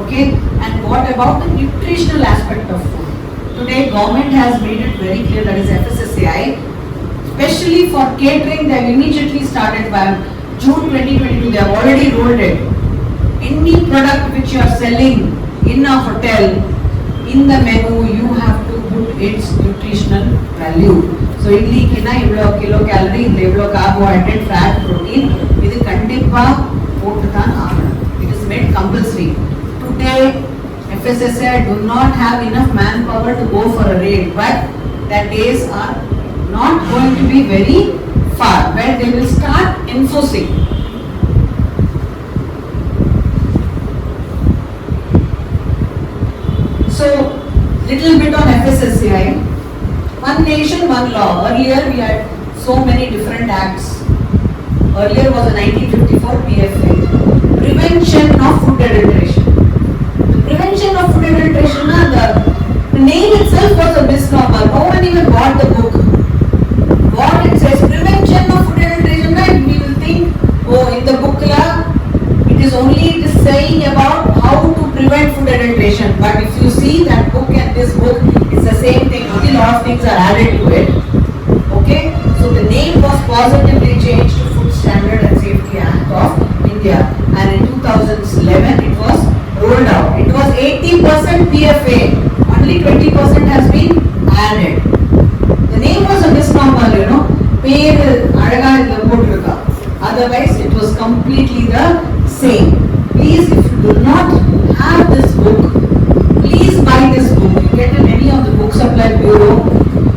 Okay? And what about the nutritional aspect of food? Today, government has made it very clear, that is FSSAI, especially for catering. They have immediately started by June 2022. They have already rolled it. Any product which you are selling in a hotel, in the menu, you have to put its nutritional value. So, idli kina ivlo kilocalorie, ivlo carbohydrate, fat, protein. Idu kandippa pottan aagana. It is made compulsory. Today, FSSAI do not have enough manpower to go for a raid, but that days are not going to be very far, where they will start enforcing. So, little bit on FSSAI. One nation, one law. Earlier we had so many different acts. Earlier was the 1954 PFA. Prevention of food adulteration. The prevention of food adulteration, the name itself was a misnomer. No one even bought the book. What it says, prevention of food adulteration, right? We will think, oh, in the book it is only this saying about how to prevent food adulteration. But if you see that book and this book, it's the same thing. Only a lot of things are added to it. Okay? So the name was positively changed to Food Standard and Safety Act of India. And in 2011 it was rolled out. It was 80% PFA. Only 20% has been added. The name was a misnomer, you know. Otherwise it was completely the same. Please, if you do not have this book, please buy this book. You get in any of the book supply bureau.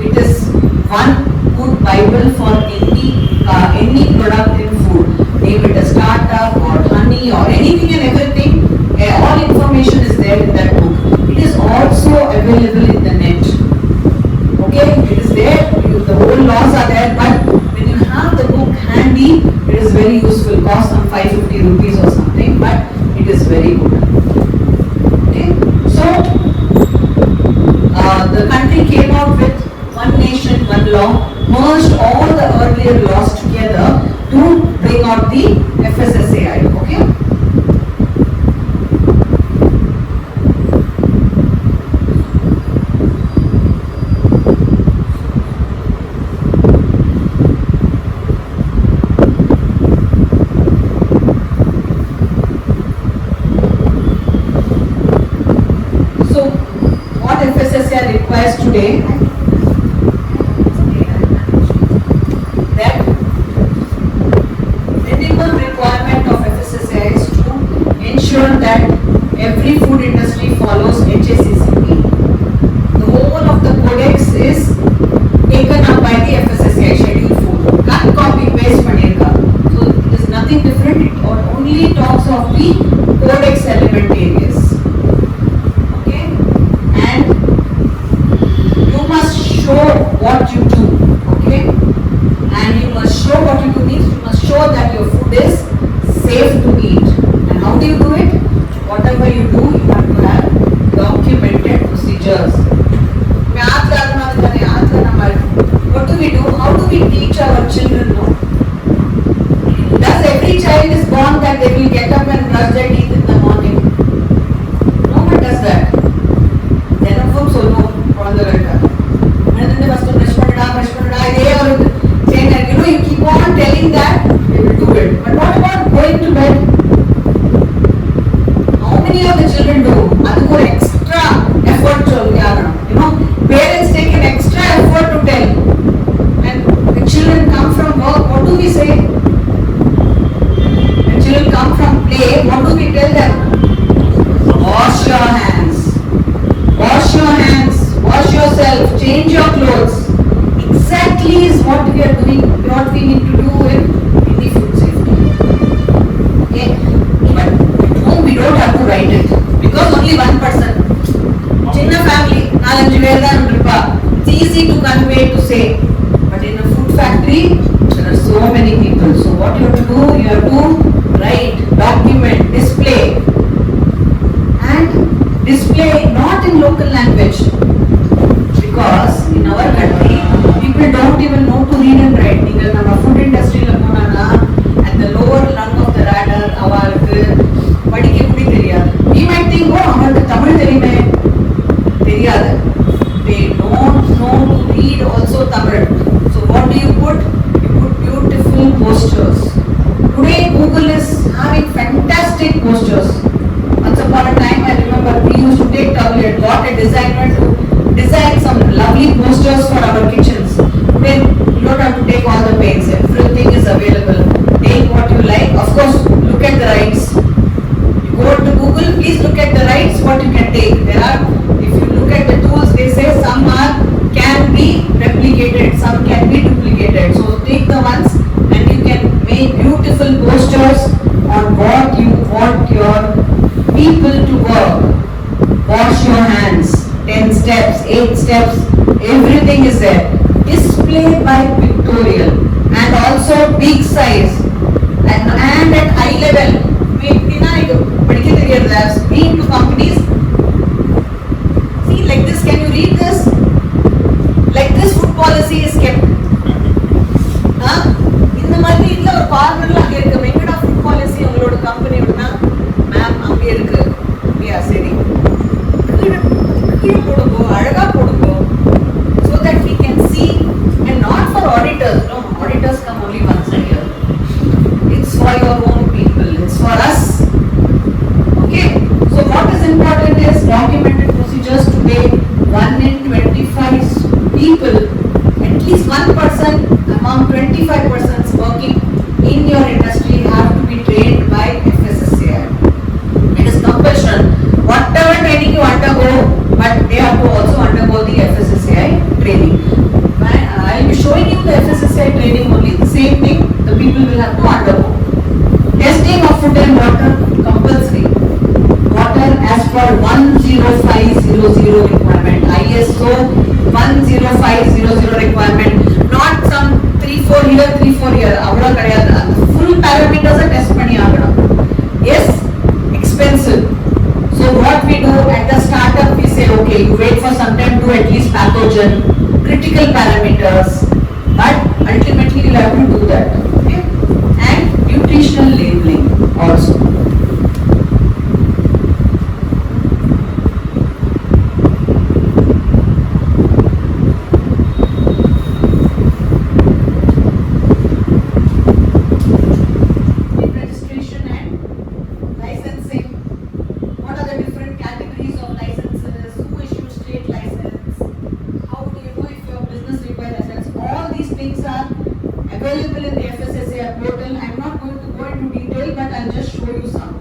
It is one good Bible for any product in food. Name it a startup or honey or anything and everything. All information is there in that book. It is also available in the net. Okay, it is there. The whole laws are there, but when you have the book handy, it is very useful. It costs some 550 rupees or something, but it is very good. Okay, so the country came out with one nation, one law, merged all the earlier laws together to bring out the FSSAI. Okay. Requires today that minimum requirement of FSSAI is to ensure that every food industry follows HACCP. The whole of the codex is taken up by the FSSAI schedule food. Cut, copy, paste, panirka. So it is nothing different. It only talks of the codex element areas. Okay, and they will get up and brush their teeth in the morning. No one does that. Therefore, so no, on the letter. And then the first brush panada, saying that, you keep on telling that, they will do it. But what about going to bed? How many of the children do? That's more extra effort to, parents take an extra effort to tell. And the children come from work, what do we say? When children come from play, what do we tell them? Wash your hands. Wash your hands. Wash yourself. Change your clothes. Exactly is what we are doing, what we need to do in the food safety. Okay? But at home we don't have to write it. Because only one person. Chinna family, 4-5 பேர் தான் இருப்பா. It's easy to convey, to say. But in a food factory, there are so many people. So what you have to do, you have to write, document, display. And display not in local language. Because in our country, people don't even know to read and write. நீங்கள் நம்ம food industry ல போனானா, at the lower rung of the ladder, அவருக்கு படிக்க கூட தெரியாது. We might think, oh, அவருக்கு தமிழ் தெரியுமே. தெரியாது. They don't know to read also Tamil. So what do you put? You put beautiful postures. Today Google is having fantastic postures. Once upon a time I remember we used to take tablet, got a designer to design some lovely posters for our kitchens. Today you don't have to take all the pains. Everything is available. Take what you like. Of course, look at the rights. You go to Google, please look at the rights, what you can take. There are, if you look at the tools, they say some can be replicated, some can be duplicated. So take the ones and you can make beautiful posters on what you want your people to work. Wash your hands, 10 steps, 8 steps, everything is there. Display by pictorial and also big size and at eye level. Been to companies. See, like this, can you read this? Like this food policy is kept. இந்த மாதிரி இல்ல ஒரு பார்மர்ல அங்க இருக்கு Venkata food policy உங்களோட கம்பெனியோடனா ma'am அங்க இருக்கு அப்படியா சரி கீழே போடுங்க அழகா போடுங்க so that we can see and not for auditors. No, auditors come only once a year. It's for your own people. It's for us. Okay. So what is important is documented procedures today. 1 in 25 people, at least 1 person among 25 persons working in your industry have to be trained by FSSAI. It is compulsion. Whatever training you undergo, but they have to also undergo the FSSAI training. I will be showing you the FSSAI training only. The same thing the people will have to undergo. Testing of food and water compulsory. Water as per 10500 requirement, ISO 10500 requirement, not some 3-4 here, 3-4 here. Avada kadiyadu. Full parameters are test panni agana. Yes, expensive. So what we do at the startup, we say okay, you wait for some time, do at least pathogen, critical parameters, but ultimately you'll have to do that. Okay, and nutritional labeling also. Available in the FSSAI portal. I'm not going to go into detail, but I'll just show you some.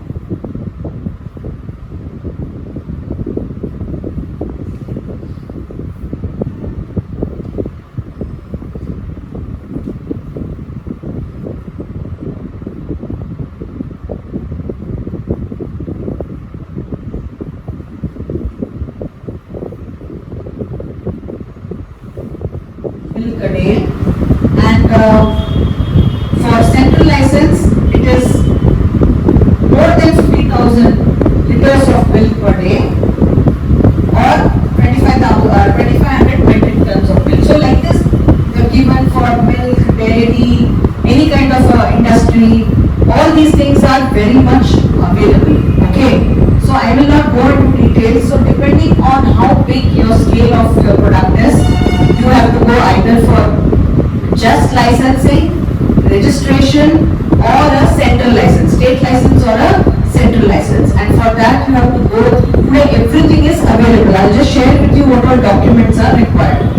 Milk a day. And for central license, it is more than 50,000 liters of milk per day, or 2,500 metric tons of milk. So like this, they are given for milk, dairy, any kind of industry. All these things are very much available. Okay, so I will not go into details. So depending on how big your scale of your product is, you have to go either for just licensing, registration, or a central license, state license or a central license. And for that you have to go, today everything is available. I'll just share with you what all documents are required.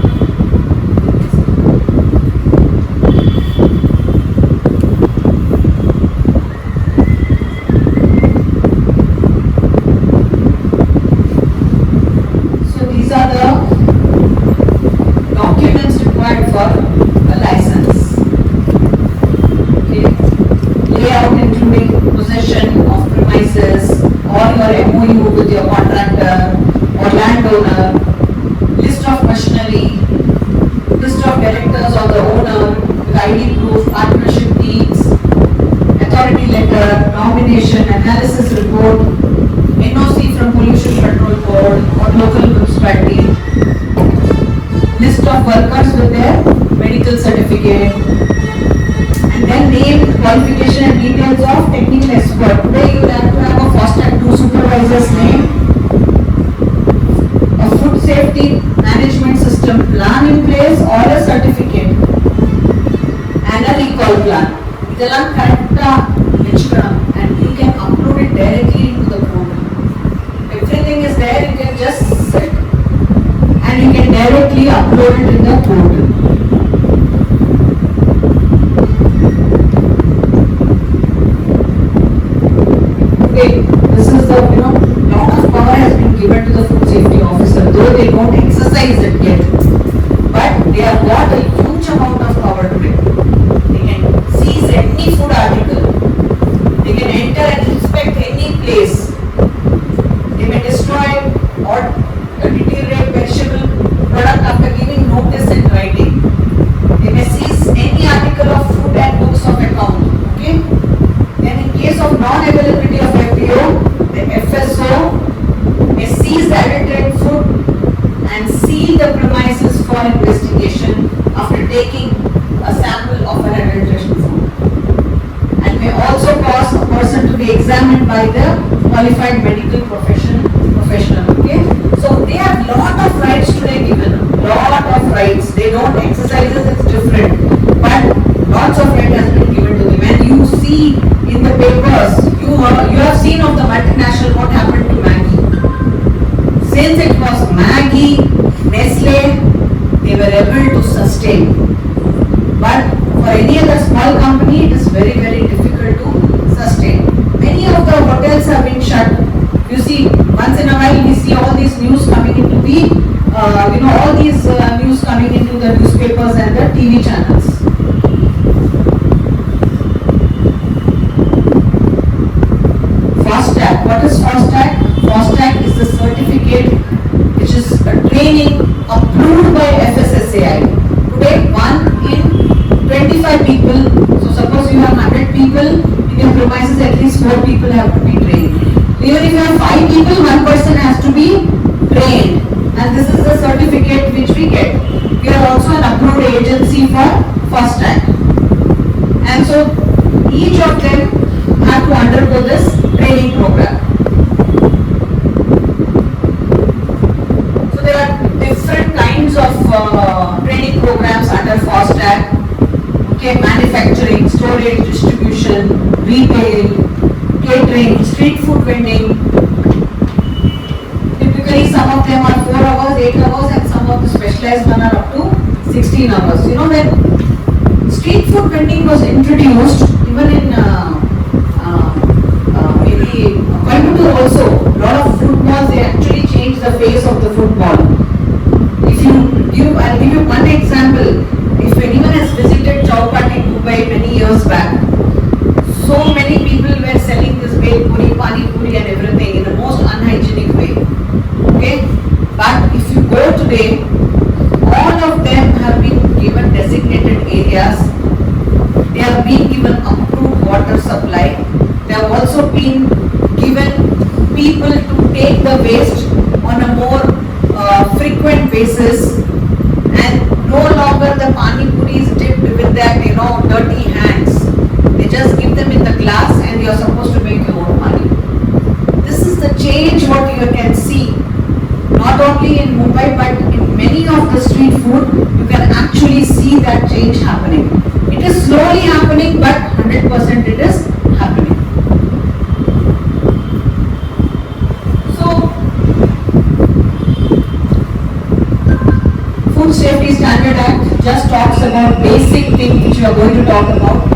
So these are the documents required for a license. Okay. Layout including possession of premises or your MOU with your contractor or landowner, list of machinery, list of directors or the owner, with ID proof, partnership deeds, authority letter, nomination, analysis report, NOC from Pollution Control Board or local municipality, list of workers with their medical certificate, and then name, qualification and details of technical expert. Today you will have to have a FSSAI 2 supervisor's name, a food safety management system plan in place or a certificate, and a recall plan. Idella correct vechikalam, and you can upload it directly into the program. Everything is there, you can just sit and you can directly upload it in the portal. Okay, this is the, lot of power has been given to the food safety officer, though they don't exercise it yet. But they have got a huge amount of power today. They can seize any food article. They can enter and inspect any place. They may destroy or deteriorate perishable product after giving notice in writing. They may seize any article of food and books of account. Okay? Then in case of non-availability of FBO, the FSO may seize the adulterated food and seal the premises for investigation after taking a sample of an adulteration food, and may also cause a person to be examined by the qualified medical professional. Okay, so they have lot of rights today given, lot of rights. They don't exercise it, it's different, but lots of right has been given to them. And you see in the papers, you have seen of the multinational what happened to Maggie. Since it was Maggie, Nestle, they were able to sustain. But for any other small company, it is very, very difficult to sustain. Many of the hotels have been shut. You see, once in a while we see all these news coming into the, all these news coming into the newspapers and the TV channels. FSSAI. What is FSSAI? FSSAI is the certificate which is a training approved by FSSAI. Today, 1 in 25 people. So suppose you have 100 people in your premises, at least 4 people have to be trained. Even if you have 5 people, 1 person has to be trained. And this is the certificate which we get. We are also an approved agency for FSSAI. And so each of them have to undergo this training program. So there are different kinds of training programs under FSSAI. Okay, manufacturing, storage, distribution, retail, catering, street food vending. Typically some of them are 4 hours, 8 hours, and some of the specialized one are up to 16 hours. You know, when street food vending was introduced, even in maybe Coimbatore also, a lot of footballs, they actually changed the face of the football. I'll give you one example. If anyone has visited Chowpat in Mumbai many years back, so many people were selling this bhel puri, pani puri and everything in the most unhygienic way. Okay? But if you go today, all of them have been given designated areas. They have been given approved water supply. They have also been given people to take the waste on a more frequent basis, and no longer the pani puri is dipped with that dirty hands. They just give them in the glass and you are supposed you can see, not only in Mumbai but in many of the street food, you can actually see that change happening. It is slowly happening, but 100% it is happening. So, Food Safety Standard Act just talks about basic things which we are going to talk about.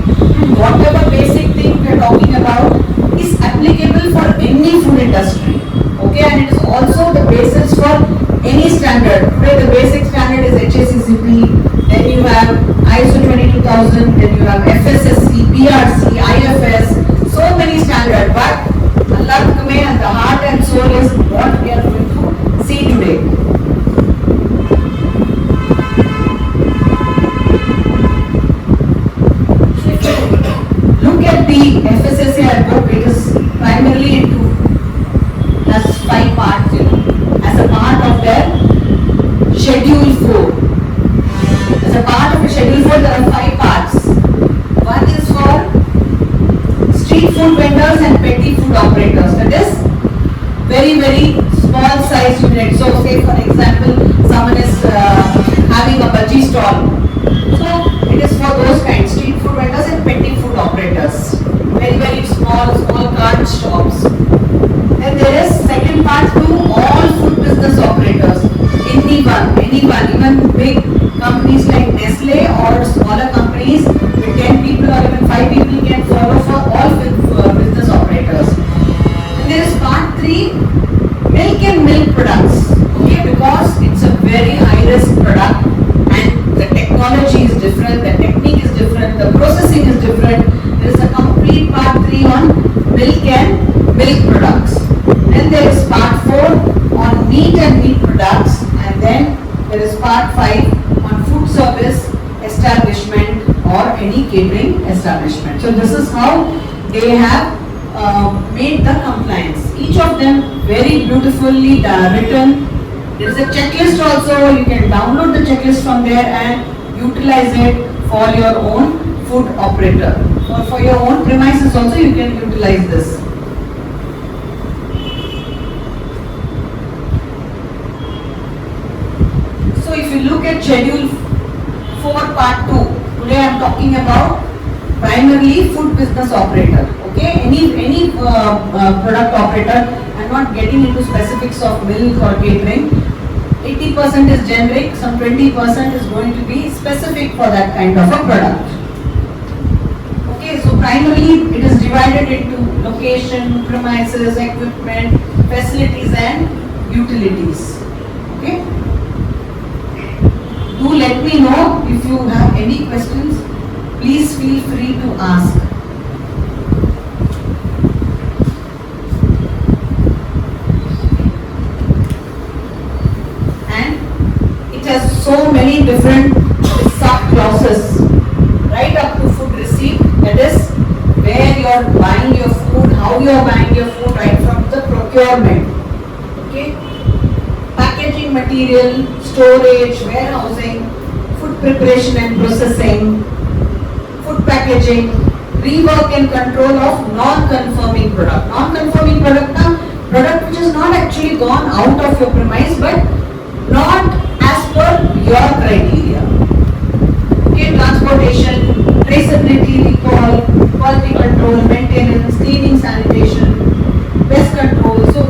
Whatever basic thing we are talking about is applicable for any food industry. Okay, and it is also the basis for any standard. Today the basic standard is HACCP, then you have ISO 22000, then you have FSSC, BRC, IFS, so many standards. But Allah Takame and the heart and soul is what we are going to see today. Look at the FSSAI book, it is primarily into has 5 parts, as a part of their Schedule 4. As a part of the Schedule 4, there are 5 parts. One is for street food vendors and petty food operators, that is very, very small size unit. So, say for example, someone is having a bhaji stall. So, it is for those kinds, street food vendors and petty food operators. Very, very small cart shops. Then there is second part to all food business operators. Anyone, even big companies like Nestle or smaller companies with 10 people or even 5 people can follow for all business operators. And there is part 3, milk and milk products. Okay, because it's a very high risk product and the technology is different, the technique is different, the processing is different. There is a complete part 3 on milk and milk products. Then there is part 4 on meat and meat products, and then there is part 5 on food service establishment or any catering establishment. So this is how they have made the compliance. Each of them very beautifully written. There is a checklist also, you can download the checklist from there and utilize it for your own food operator. Or for your own premises also you can utilize this. So if you look at Schedule 4 Part 2, today I am talking about primarily food business operator. Okay, any product operator. I am not getting into specifics of milk or catering. 80% is generic, some 20% is going to be specific for that kind of a product. Okay, so primarily it is divided into location, premises, equipment, facilities and utilities. Okay. Do let me know if you have any questions. Please feel free to ask. And it has so many different sub-clauses, right up to food receipt, that is where you are buying your food, how you are buying your food, right from the procurement. Okay, packaging material, storage, warehousing, food preparation and processing, food packaging, rework and control of non-conforming product. Non-conforming product now, product which has not actually gone out of your premise but not as per your criteria. Okay, transportation, traceability, recall, quality control, maintenance, cleaning, sanitation, pest control. So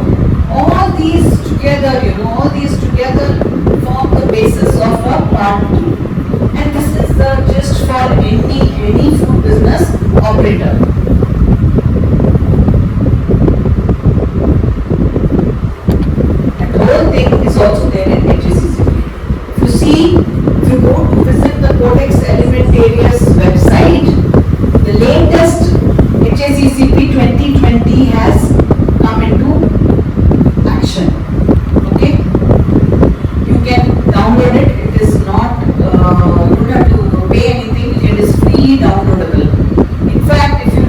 all these together, all these together form the basis of a part 2. And this is the gist for any food business operator. And the whole thing is also there in HACCP. If you see, if you go to visit the Codex Alimentarius website, the latest HACCP 2020 has come into action. Okay, you can download it. It is not, you don't have to pay anything. It is free downloadable. In fact, if you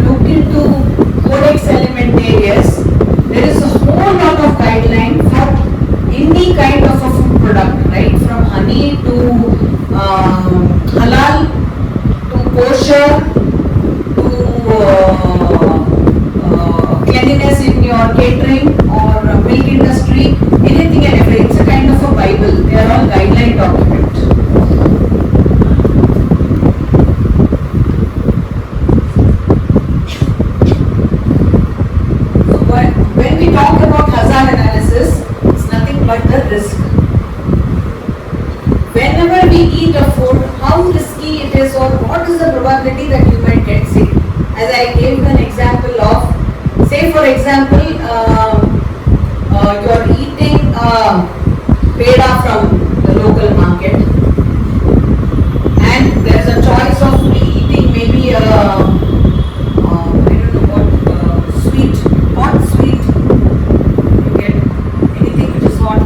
sickness, or what is the probability that you might get sick? As I gave an example of, say for example, you are eating peda from the local market, and there is a choice of eating maybe I don't know what, sweet, hot sweet. You get anything which is hot,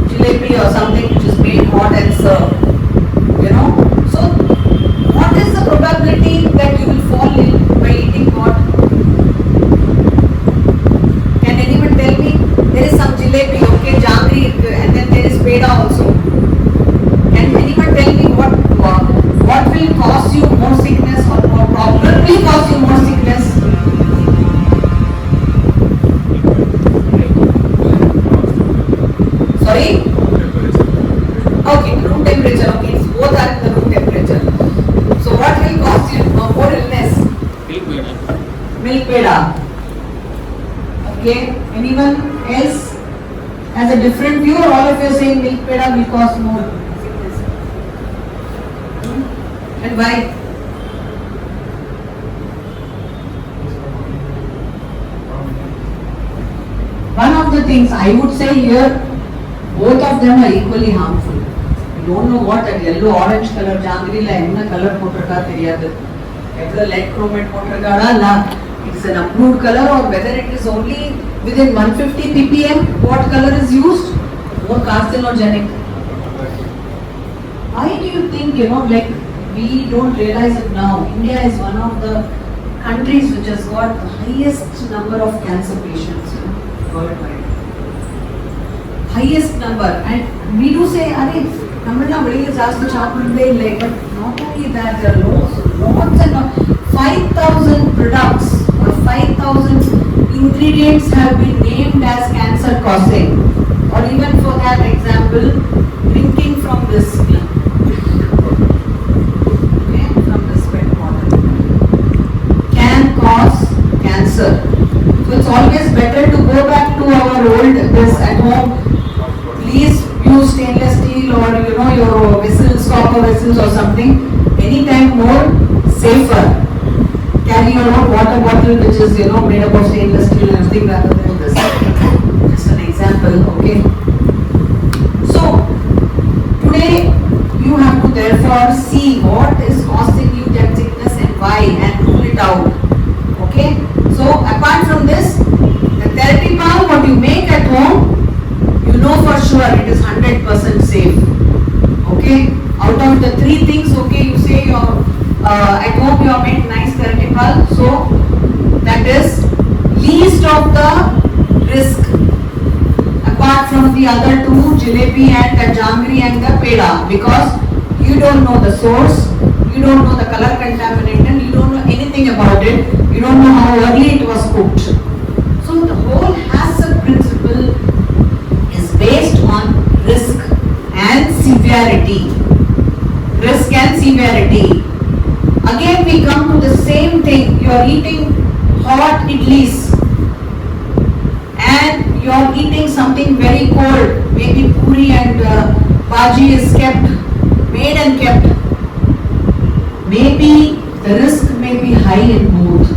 jalebi or something which is made hot and served. You know, so what is the probability that you will fall ill by eating hot? Can anyone tell me? There is some jalebi, okay, jangri, and then there is peda also. Can anyone tell me what will cause you more sickness, or probably cause you more sickness? Sorry? Okay, room temperature, okay, it's both are in the room temperature. So what will cause you more illness? Milk peda. Okay, anyone else has a different view, or all of you are saying milk peda will cause more sickness? And why? One of the things I would say here, both of them are equally harmful. You don't know what that yellow orange color jangri la enna color potraka theriyadu. Whether lead chromate potraka la, it is an approved color, or whether it is only within 150 ppm, what color is used? More carcinogenic. Why do you think, like we don't realize it now? India is one of the countries which has got the highest number of cancer patients worldwide. Highest number, and we do say, "Are Namalla veliye jaastu chaapidunde ille," but not only that, there are lots and lots. 5,000 products or 5,000 ingredients have been named as cancer causing, or even for that example, drinking from this from this pet bottle can cause cancer. So it's always better to go back to our old this at home. Please use stainless steel, or your vessels, copper vessels or something. Anytime more safer. Carry your own water bottle which is made up of stainless steel and everything, rather than this. Just an example, okay. So today you have to therefore see what is causing you that sickness and why, and rule it out. Okay. So apart from this, the therapy balm what you make at home, you know for sure it is 100% safe. Okay. Out of the three things, okay, you say at home you have made nice therapy balm, so that is least of the risk. Apart from the other two, jalebi and the jangri and the peda, because you don't know the source, you don't know the color contaminant, you don't know anything about it, you don't know how early it was cooked. So the whole HACCP principle is based on risk and severity. Risk and severity. Again we come to the same thing. You are eating hot idlis and you are eating something very cold. Maybe puri and bhaji is made and kept. Maybe the risk may be high in both.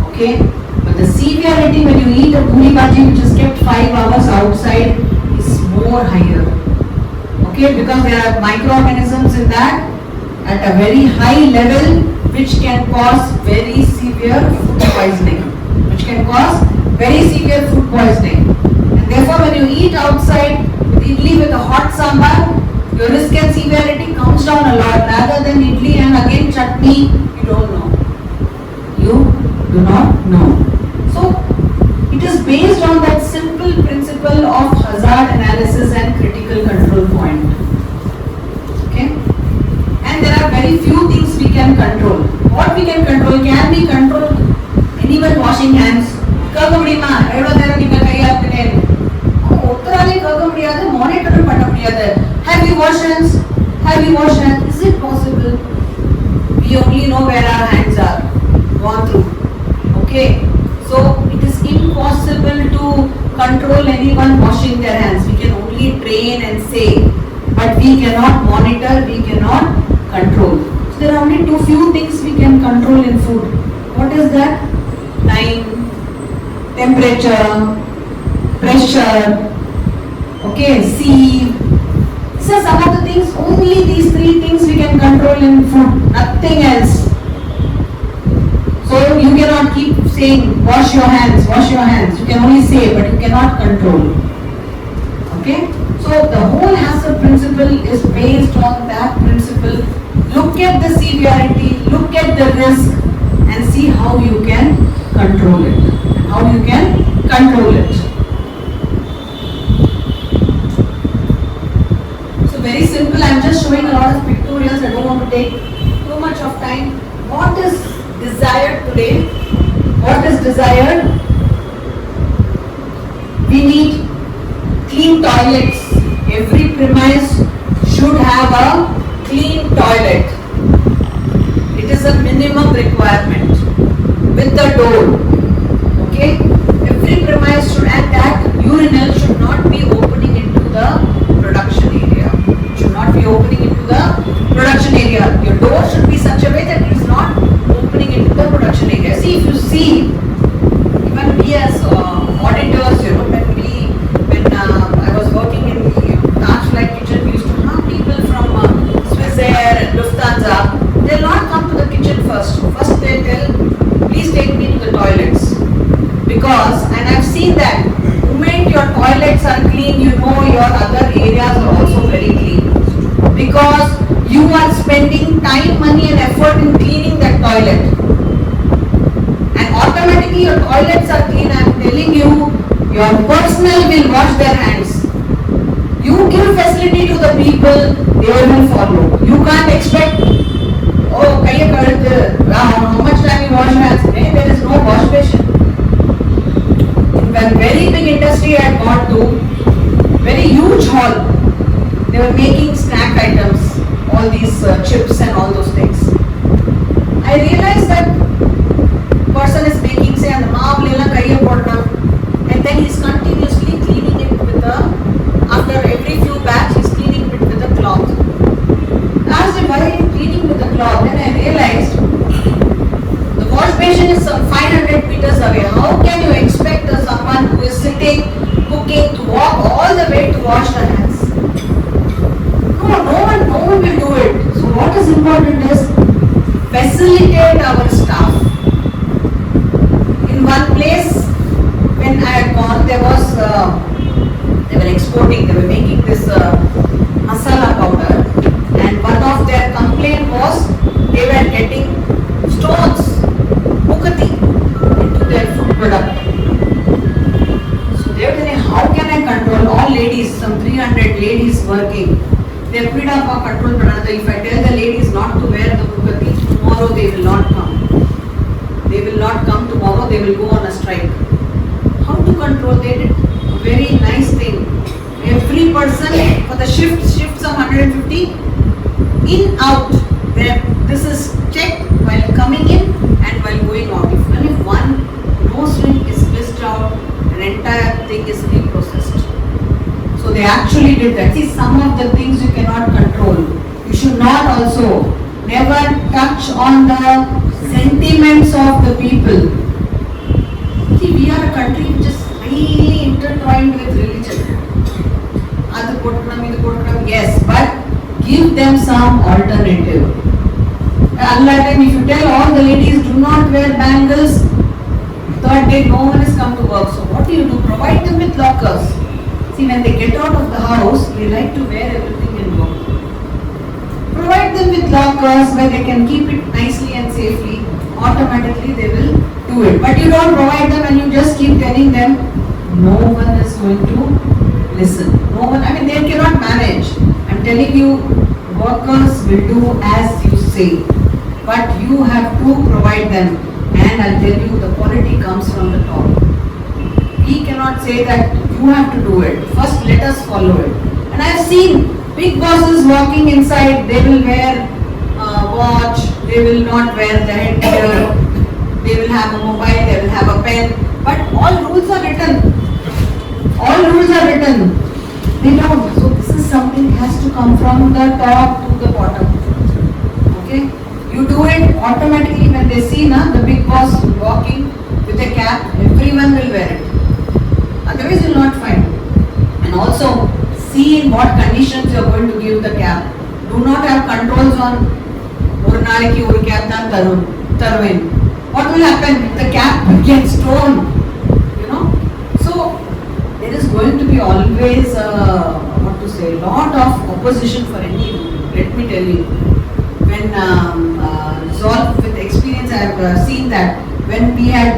Okay? But the severity when you eat a puri bhaji which is kept 5 hours outside is more higher. Okay? Because there are microorganisms in that at a very high level which can cause very severe food poisoning. And therefore when you eat outside with idli with a hot sambar, your risk and severity comes down a lot, rather than idli and again chutney, you don't know. You do not know. So it is based on that simple principle of hazard analysis and critical control point. Okay? And there are very few things we can control. What we can control? Can we control anyone washing hands? Have you washed hands? Is it possible? We only know where our hands are gone through. Okay, so it is impossible to control anyone washing their hands. We can only train and say, but we cannot monitor, we cannot control. So there are only few things we can control in food. What is that? Time, temperature, pressure, okay, sieve. These are some of the things, only these 3 things we can control in food, nothing else. So you cannot keep saying wash your hands, wash your hands. You can only say, but you cannot control. Okay? So the whole hazard principle is based on that principle. Look at the severity, look at the risk, and see how you can control it. How you can control it. So very simple. I am just showing a lot of pictorials. I don't want to take too much of time. What is desired today? What is desired? We need clean toilets. Every premise should have a clean toilet. It is a minimum requirement with the door. Okay? Every premise should, and that urinal should not be opening into the production area. It should not be opening into the production area. Your door should be such a way that it is not opening into the production area. See, if you see, even we as auditors, you know, when I was working in the Taj Flight kitchen, we used to have people from Swiss Air and Lufthansa. They'll not come to the kitchen first. First they tell, please take me to the toilets. Because, and I've seen that, the moment your toilets are clean, you know your other areas are also very clean. Because you are spending time, money and effort in cleaning that toilet. And automatically your toilets are clean. I am telling you, your personnel will wash their hands. You give facility to the people, they will follow. You can't expect, oh, how much time you wash hands? Hey, there is no wash basin. In a very big industry I had gone to, very huge hall, they were making snack items, all these chips and all those things. I realized that person is making, say, and then he's continuously cleaning it with the, after every few batch, he's cleaning it with a cloth. I asked him, why are you cleaning with the cloth? Then I realized the wash basin is some 500 meters away. How can you expect someone who is sitting, cooking, to walk all the way to wash the hands? No one will do it. So what is important is facilitate our staff. In one place, when I had gone, there was, they were exporting, they were making this masala powder, and one of their complaint was they were getting stones, mukati, into their food product. So they were telling, how can I control all ladies, some 300 ladies working? They put up a control product. If I tell the ladies not to wear the mukati, tomorrow they will not come. They will not come tomorrow, they will go on a strike. How to control? They did a very nice thing. Every person for the shifts of 150, in, out. This is checked while coming in and while going out. If one nose ring is missed out, an entire thing is reprocessed. So they actually did that. See, some of the things you cannot control. You should not also never touch on the sentiments of the people. See, we are a country which is highly intertwined with religion. Yes, but give them some alternative. If you tell all the ladies do not wear bangles, third day no one has come to work. So what do? Provide them with lockers. See, when they get out of the house, they like to wear everything and go. Provide them with lockers where they can keep it nicely and safely. Automatically they will do it. But you don't provide them and you just keep telling them, no one is going to listen. No one, they cannot manage. I'm telling you, workers will do as you say. But you have to provide them. And I'll tell you, the quality comes from the top. We cannot say that you have to do it. First, let us follow it. And I've seen big bosses walking inside, they will wear a watch, they will not wear the headgear, they will have a mobile, they will have a pen, but all rules are written. All rules are written. They don't. So this is something has to come from the top to the bottom. Okay, you do it automatically when they see the big boss walking with a cap, everyone will wear it. Otherwise, you will not find. And also, see in what conditions you are going to give the cap. Do not have controls on ஒரு நாளைக்கு ஒரு cap தான் தருவேன். What will happen? The cap gets torn. You know. So there is going to be always what to say, lot of opposition for any rule. Let me tell you. When with experience, I have seen that when we had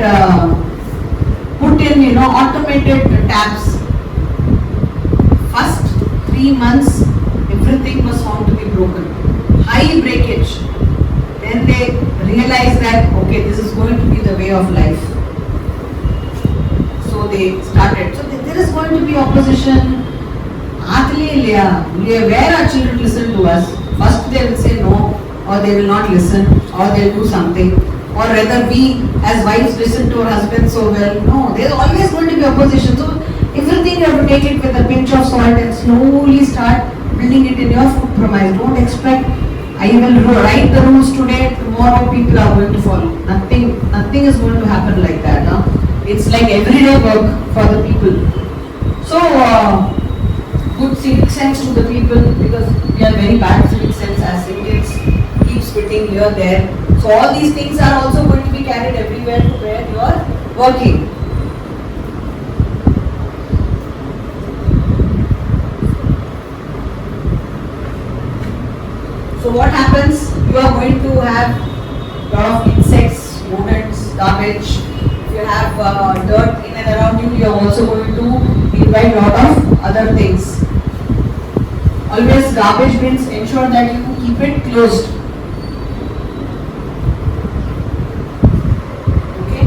put in automated taps, first 3 months everything was found to be broken, high breakage. Then they realized that okay, this is going to be the way of life, so they started. So there is going to be opposition. Where our children listen to us? First they will say no, or they will not listen, or they will do something, or rather we as wives listen to our husbands so well. No, there is always going to be opposition. So everything you have to take it with a pinch of salt and slowly start building it in your food premise. Don't expect I will write the rules today, tomorrow people are going to follow. Nothing is going to happen like that. It's like everyday work for the people. So good civic sense to the people, because we have very bad civic sense as Indians, keep spitting here, there. So all these things are also going to be carried everywhere to where you are working. So what happens? You are going to have a lot of insects, rodents, garbage. If you have dirt in and around you, you are also going to invite a lot of other things. Always garbage bins, ensure that you keep it closed. Okay.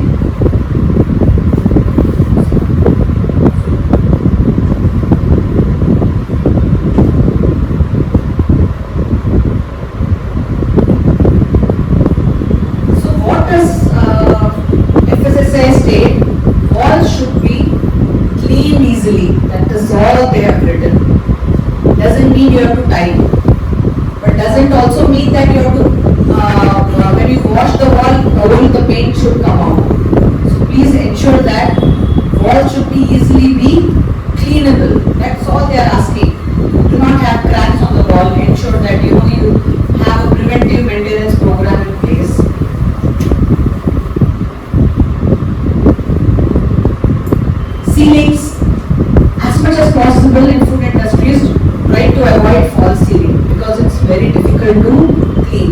So what does FSSAI state? Walls should be clean easily. That is all they have written. Doesn't mean you have to tidy, but doesn't also mean that you have to when you wash the wall, all the paint should come out. So please ensure that wall should be easily be cleanable. That's all they are asking. Do not have cracks on the wall. Ensure that you have a preventive maintenance program in place. Ceilings, as much as possible in food industries, try to avoid false ceiling because it's very difficult to clean.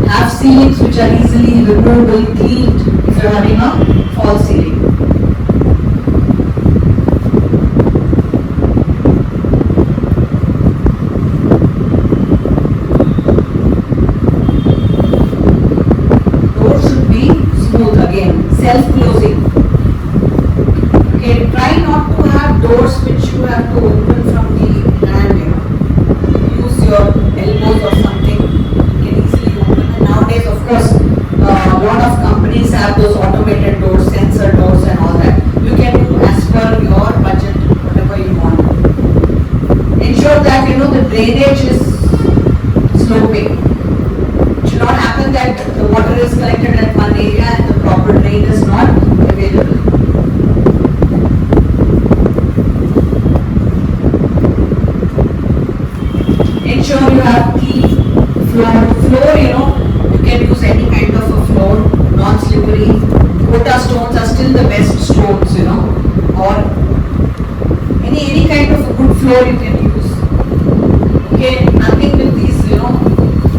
Have ceilings which are easily removable, cleaned if you're having a false ceiling. Door should be smooth again, self-closing. Okay, try not to have doors which you have to open from the hand, use your elbows or something, you can easily open. And nowadays, of course, a lot of companies have those automated doors, sensor doors and all that. You can do as per your budget, whatever you want. Ensure that the drainage is sloping. It should not happen that the water is collected at one area and the proper drain is not available. Ensure you have clean floor. You can use any kind of a floor, non-slippery. Kota stones are still the best stones, or any kind of a good floor you can use. Okay, nothing with these,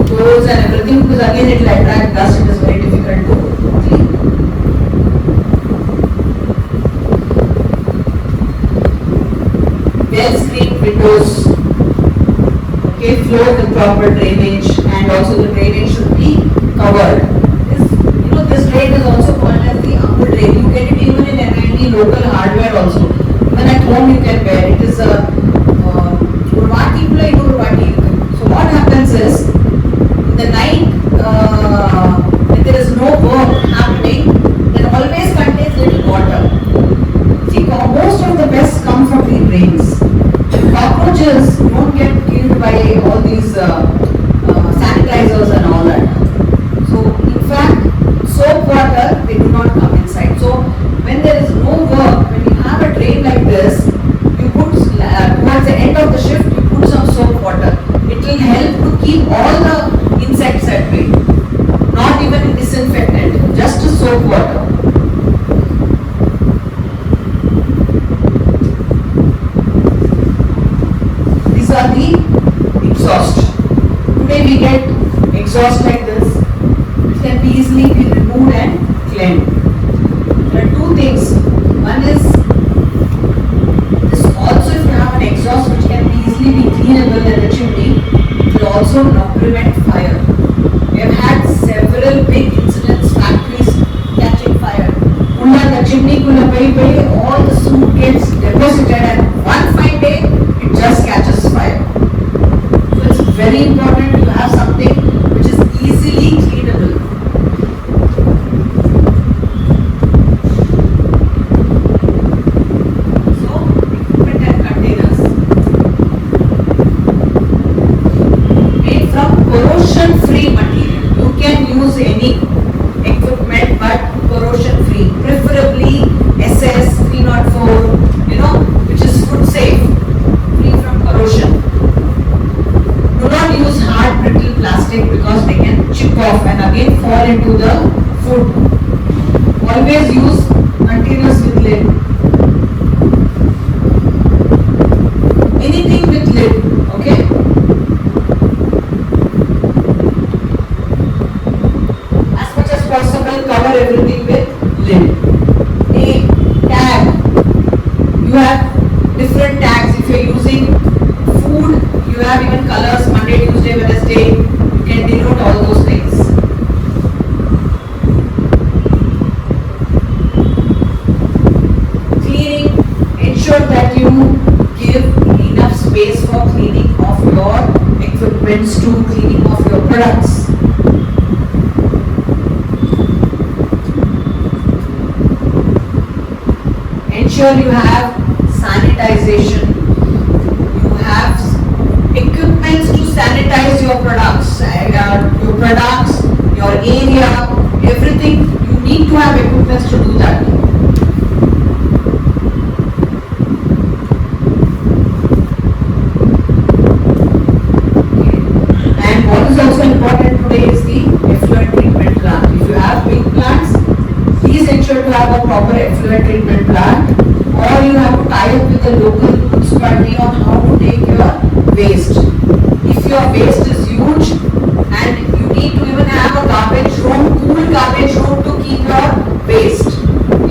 doors and everything, because again it will attract dust. It is very difficult to clean. Well-screened windows. Okay, floor with proper drainage, and also the drainage should be covered. This drain is also called as the upper drain. You get it even in any local hardware also. Even at home you can wear it. It is a So what happens is, in the night when there is no work happening, it always contains little water. See, most of the pests come from the drains. Cockroaches don't get killed by all these sanitizers and all that. always use containers with lid. Anything with lid, okay? As much as possible, cover everything with lid. A tag. You have different tags. If you are using food, you have even colors, Monday, Tuesday, Wednesday. You can denote all those things. Cleaning. Ensure that you give enough space for cleaning of your equipments to cleaning of your products. Ensure you have sanitization. You have equipments to sanitize your products, your area, everything. You need to have equipments to do that. And what is also important today is the effluent treatment plant. If you have big plants, please ensure to have a proper effluent treatment plant, or you have to tie up with the local municipality on how to take your waste. If your waste is huge and you need to even have a garbage room, cool garbage room to keep your waste.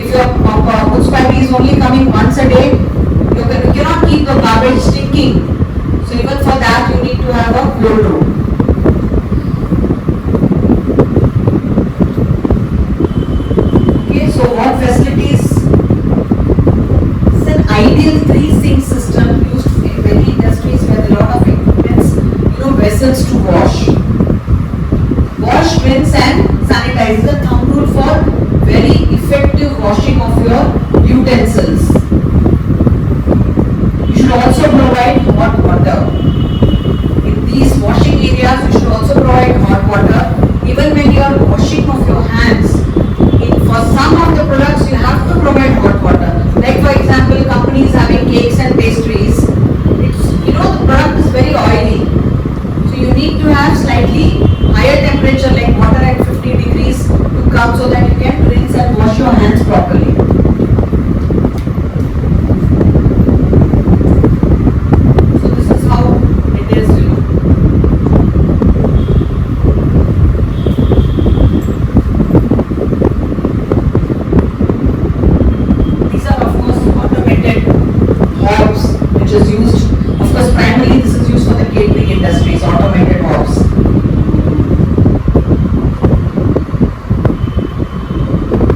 If your municipality is only coming once a day, you cannot keep the garbage stinking. So even for that you need to have a cold room. Okay, so what facilities? It's an ideal 3-sink system used in many industries where a lot of equipments, vessels to wash. Wash, rinse and sanitize. The thumb rule for very effective washing of your utensils. You should also provide hot water. In these washing areas, you should also provide hot water. Even when you are washing of your hands, for some of the products you have to provide hot water. Like for example, companies having cakes and pastries, the product is very oily. So you need to have slightly higher temperature, like water at 50 degrees to come, so that you can rinse and wash your hands properly. So this is how it is, These are of course automated hobs which is used, of course primarily this is used for the catering industries, automated hobs.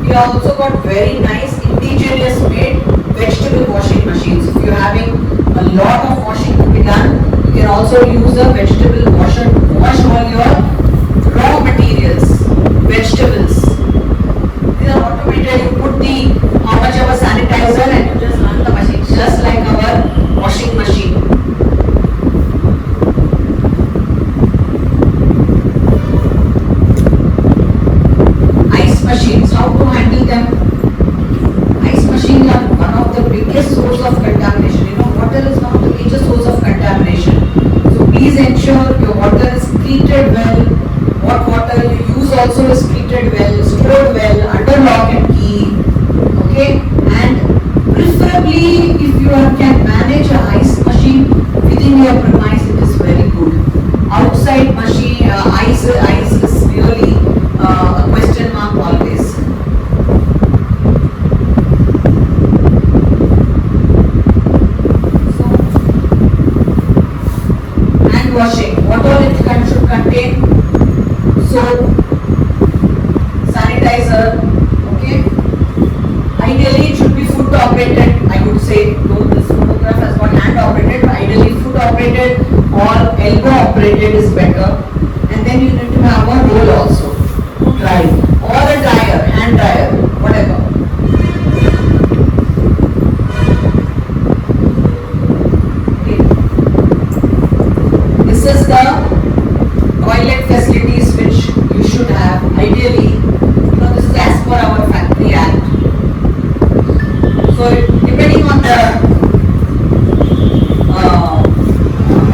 We have also got very nice indigenous made vegetable washing machines. If you are having a lot of washing to be done, you can also use a vegetable washer to wash all your raw materials, vegetables. These are automated. You put how much of a sanitizer and you just run the machine, just like our washing machine. Ice machines, how to handle them? Ice machines are one of the biggest source of contamination. Water is one of the major source of contamination. So please ensure your water is treated well. What water you use also is treated well, stored well, under lock and key. Okay, and preferably if you can manage an ice machine within your premise, it is very good. Outside machine, ice is really a question mark always. So, hand washing. What all it should contain? Soap, sanitizer. Okay. Ideally, it should be foot operated. I would say, though this photograph has got hand operated, but ideally foot operated or elbow operated is better. And then you need to have a roll also to dry, or a dryer, hand dryer, whatever. Okay. This is the toilet facilities which you should have. Ideally, this is as per our factory act. So depending on the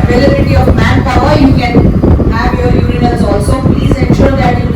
availability of manpower, you can have your urinals also. Please ensure that you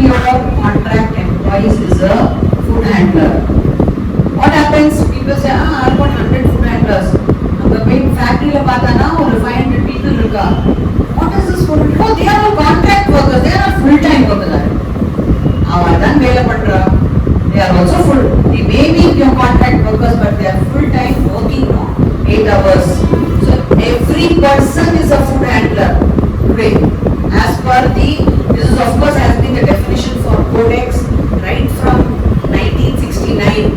your contract employees is a food handler. What happens? People say, I've got 100 food handlers. நம்ம போய் ஃபேக்டரியில பார்த்தானா ஒரு 500 people இருக்கா. What is this food? No, they are all contract workers. They are not full-time workers. அவன் தான் வேலை பண்றா. They are also full. They may be your contract workers, but they are full-time working, no? 8 hours. So every person is a food handler today. As per this is of course has been the definition for Codex right from 1969.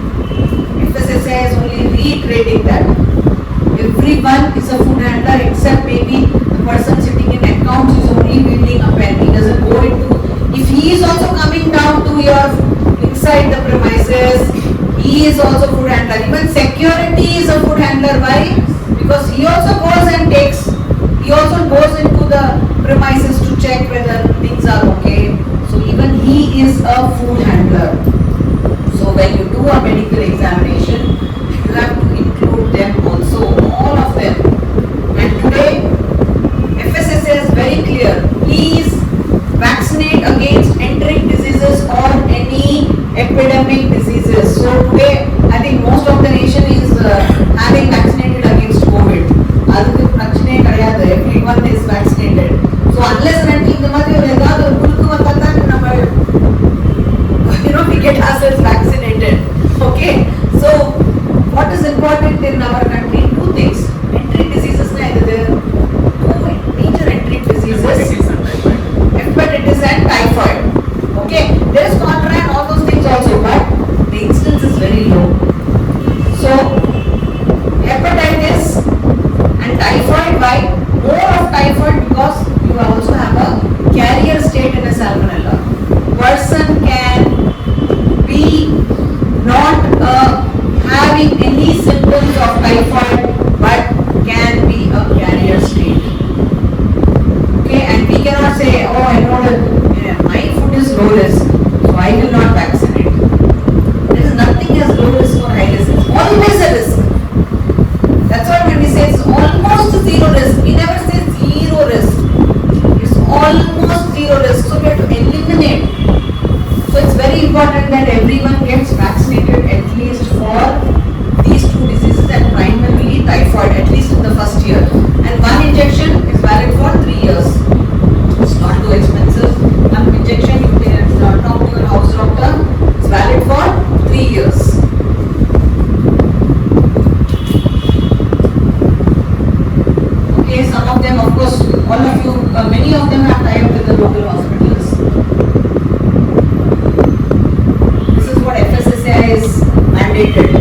FSSAI is only reiterating that everyone is a food handler except maybe the person sitting in accounts is only building a pen. He doesn't go into, if he is also coming down to your inside the premises, he is also food handler. Even security is a food handler. Why? Because he also goes and takes, he also goes into the premises to check whether things are okay. So even he is a food handler. So when you do a medical examination, you have to include them also, all of them. And today, FSSAI is very clear. Please vaccinate against entering diseases or any epidemic diseases. So today, I think most of the nation is having vaccinated against COVID. Everyone is vaccinated. So unless and until the mother we get ourselves vaccinated. Okay. So what is important in our country? Two things. Entry diseases, two major entry diseases. Hepatitis and typhoid. Okay. There is cholera and all those things also, but the incidence is very low. So hepatitis and typhoid, why? More of typhoid because you also have a carrier state in a salmonella. Person can be not having any symptoms of typhoid but can be a carrier state. Okay, and we cannot say, oh, I know that my food is low risk, so I will not vaccinate. There is nothing as low risk or high risk. It's always a risk. That's why when we say it's almost zero risk, we never say zero risk. It's almost zero risk, so we have to eliminate. So it's very important that everyone gets vaccinated at least for these two diseases and primarily typhoid, at least in the first year. And one injection is valid for 3 years. It's not too expensive. One injection, you can talk to your house doctor, it's valid for 3 years. Okay, some of them, of course, all of you, many of them have tied up with the local hospitals. This is what FSSAI is mandated.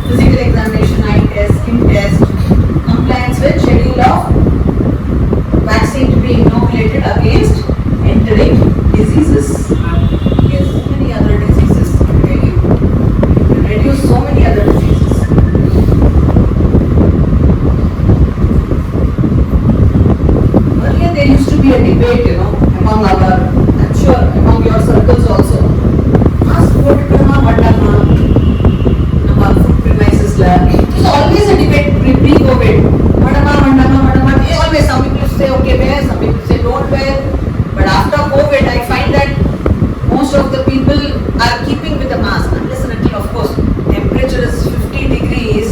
Physical examination, eye test, skin test, compliance with schedule of vaccine to be inoculated against entering diseases. Yes, many other diseases. You reduce so many other diseases. Earlier there used to be a debate, among our, I'm sure among your circles also. Mask போட்டுக்கணுமா வேண்டாமா நம்ம food premises la. It was always a debate pre-COVID. வேண்டாமா. Always some people say okay wear, some people say don't wear. But after COVID, I find that most of the people are keeping with the mask unless and until, of course, temperature is 50 degrees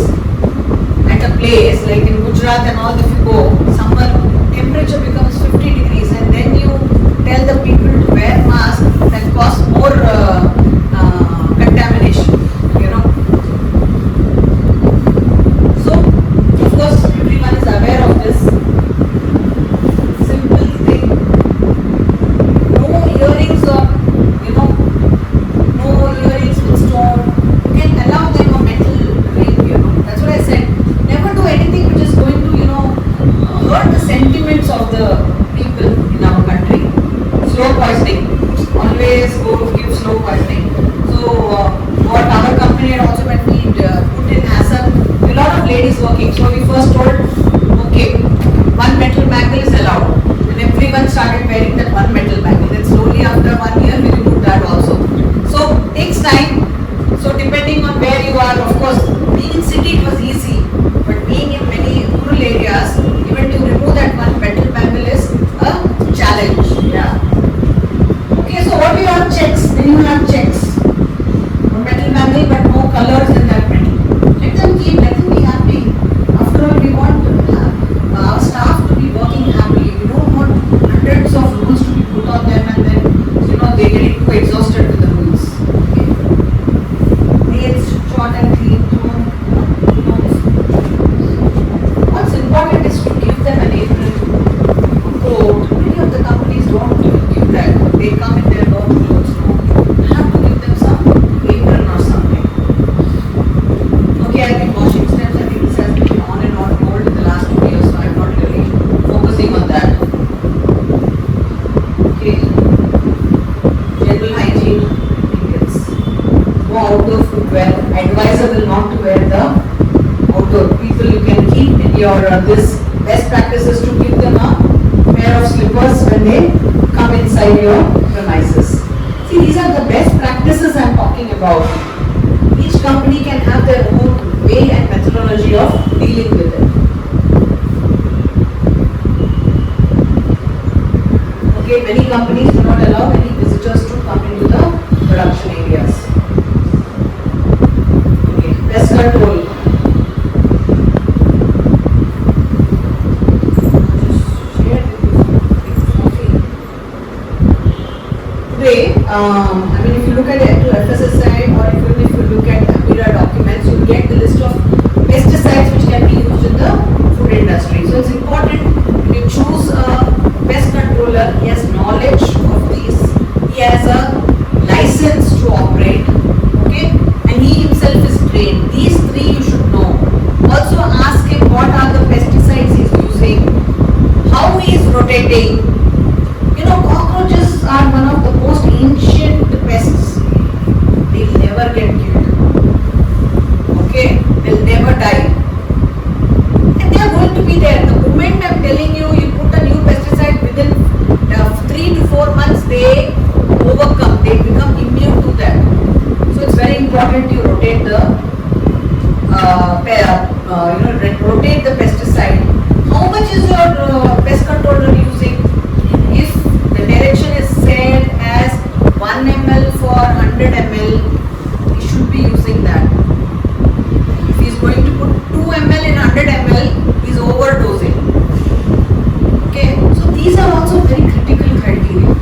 at a place like in Gujarat and all. If you go summer, temperature becomes 50 degrees, and then you tell the people to wear mask, that cause more contamination. So of course everyone is aware of this simple thing. No earrings or no earrings with stone. You can allow them a metal ring. That's what I said. Never do anything which is going to hurt the sentiments of the people in our country. Slow poisoning. Always go give slow poisoning. So what our company had also when we put in ASAP, a lot of ladies working. So we first told, okay, one metal bangle is allowed. And everyone started wearing that one metal bangle. Then slowly after 1 year we removed that also. So takes time. So depending on where you are, of course, being in city it was easy. But being in many rural areas, even to remove that one metal bangle is a challenge. Yeah. this best practices to give them a pair of slippers when they come inside your premises. See, these are the best practices I'm talking about. Each company can have their own way and methodology of dealing with it. Okay, many companies do not allow any visitors to come into the production areas. Okay, pest control. Today, I mean, if you look at FSSAI or even if you look at APIRA documents, you get the list of pesticides which can be used in the food industry. So it's important when you choose a pest controller, he has knowledge of these, he has a license to operate, okay, and he himself is trained. These three you should know. Also ask him what are the pesticides he is using, how he is rotating. You know, cockroaches are one of the most ancient pests. They'll never get killed. Okay, they'll never die. And they are going to be there. The moment I'm telling you, you put a new pesticide within 3 to 4 months, they overcome, they become immune to that. So it's very important you rotate the, rotate the pesticide. How much is your pest controller using? If the direction is said as 1 ml for 100 ml, he should be using that. If he is going to put 2 ml in 100 ml, he is overdosing. Okay, so these are also very critical criteria.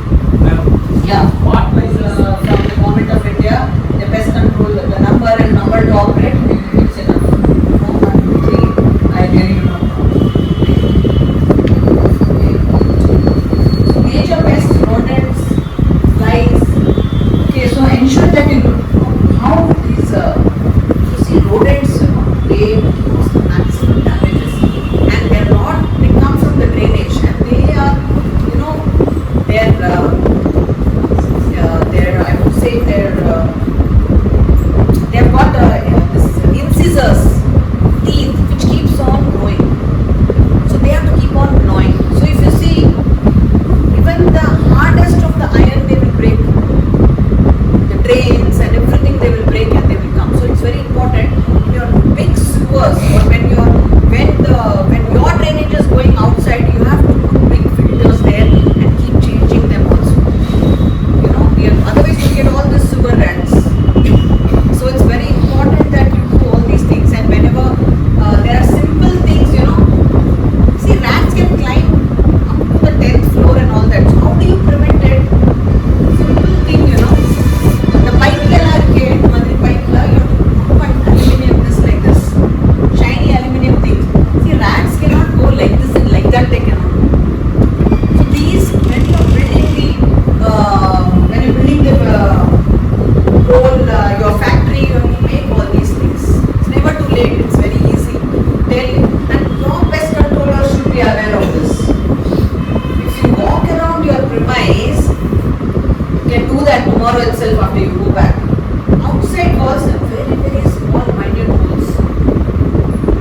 Yeah, what is from the Government of India, the pest control, the number and number to operate, it's enough. 1, 2, 3, I really do not know. Major pests, rodents, flies. Okay, so ensure that you know how these, you see rodents, they cause the maximum damages. And they are not, they come from the drainage and they are, you know, I would say they've got this incisors, teeth, which keeps on growing. So they have to keep on gnawing. So if you see, even the hardest of the iron they will break. The drains and everything they will break and they will come. So it's very important in your big sewers or when your drainage is going outside, you have to put big filters there and keep changing them also. You know, otherwise you get all the sewer rats. So it's very important that you do all these things, and whenever there are simple things, you know, see, rats can climb up to the 10th floor and all that. So how do you prevent it? Simple thing, you know. The pipe you have to put aluminium this like this. Shiny aluminium things. See, rats cannot go like this and like that they cannot. So these, when you are building your factory, you have to make all these things. It's never too late, it's very easy. And your pest controllers should be aware of this. If you walk around your premise, you can do that tomorrow itself after you go back. Outside walls are very, very small, minute holes.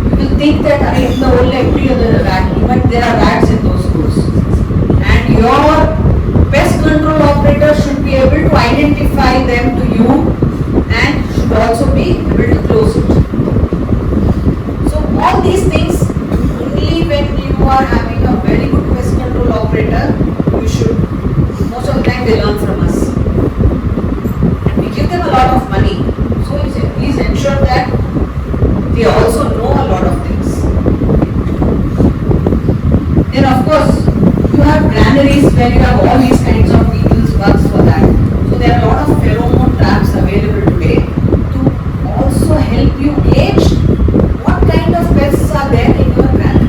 You will think that in the whole every other rat, but there are rats in those holes. And your pest control operator should be able to identify them to you and should also be able to close it. So all these things, only when you are having a very good pest control operator, you should, most of the time they learn from us. And we give them a lot of money. So please ensure that they also know a lot of things. Then of course, you have granaries where you have all these kinds of beetles, bugs for that. So there are a lot of pheromone traps available today to also help you gauge what kind of pests are there in your granary.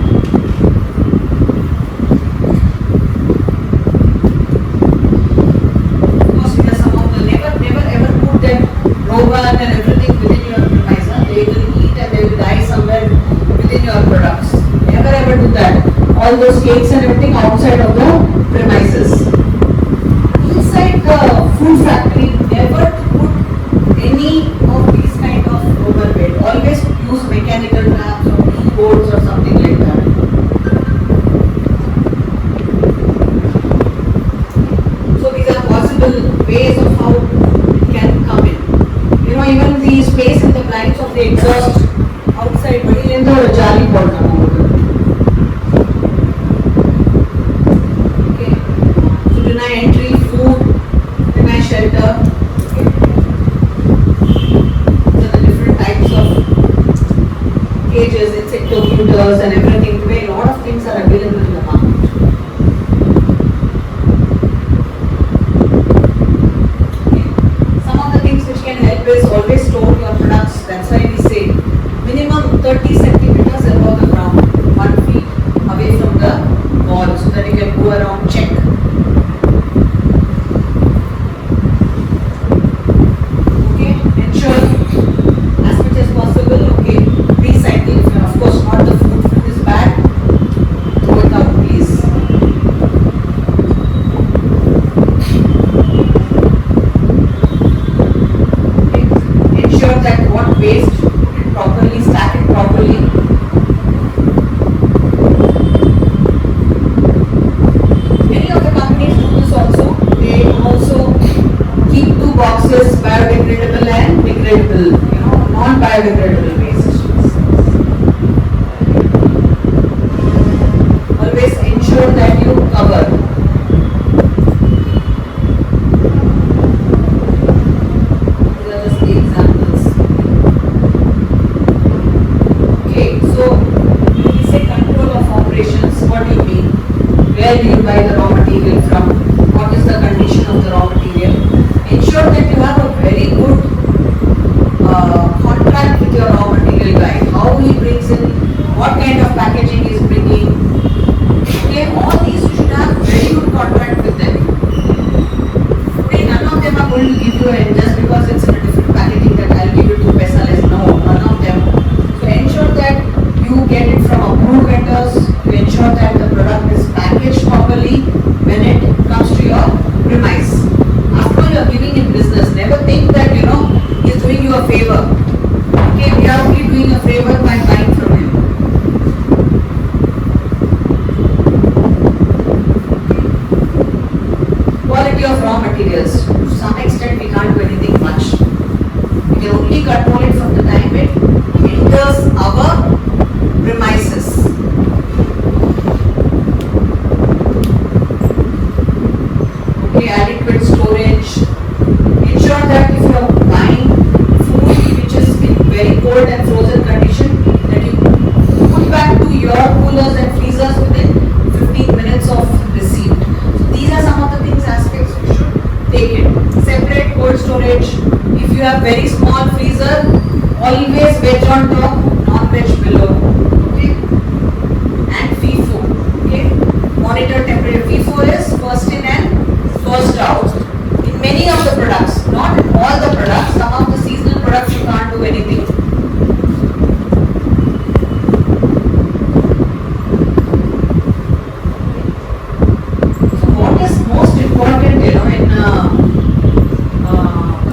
Of course, there are some of the never ever put that rogan and everything within your premise. They will eat and they will die somewhere within your products. Never ever do that. All those cakes and everything outside of the premises. Inside the food factory, never put any of these kind of rubber bed. Always use mechanical traps or boards or something like that. the exhaust outside, வெளியிலேருந்து ஒரு jolly போடணும் உங்களுக்கு. Okay. So deny entry, food, deny shelter. Okay. So the different types of cages, insectocultors and everything. Today a lot of things are available in the market. Okay. Some of the things which can help is always store your products. That's why we say minimum 30 centimeters above the ground, 1 feet away from the wall, so that you can go around check. Okay, ensure as much as possible. Okay, recycle. Of course, not the food. Food is bad. Throw it out, please. Okay. Ensure that what waste properly, stack it properly. Many of the companies do this also. They also keep 2 boxes, biodegradable and degradable, non-biodegradable waste. Always ensure that you cover. These are just the examples. Okay, so when we say control of operations, what do you mean? Where do you buy the raw material from? What is the condition of the raw material? Ensure that you have a very good contract with your raw material guy. How he brings in, what kind of packaging he is bringing. Okay, all these you should have very good contract with them. Okay, none of them are going to give you just because it's in a different packaging that I'll give you 2 paisa less. No, none of them. So ensure that you get it from approved vendors. To ensure that the product is packaged properly when it comes to your premise. After all, you are giving him business. Never think that he's doing you a favor. Okay, we are only doing a favor by buying from him. Quality of raw materials. To some extent, we can't do anything much. We can only control it from the time it enters our premises. Okay, adequate storage. Ensure that if you are buying food which is in very cold and frozen condition, that you put back to your coolers and freezers within 15 minutes of receipt. So these are some of the things, aspects you should take it. Separate cold storage. If you have very small freezer, always veg on top, non-veg below. Okay, and FIFO. Okay, monitor temperature. FIFO is first in and first out. In many of the products, not in all the products, some of the seasonal products you can't do anything. So what is most important, in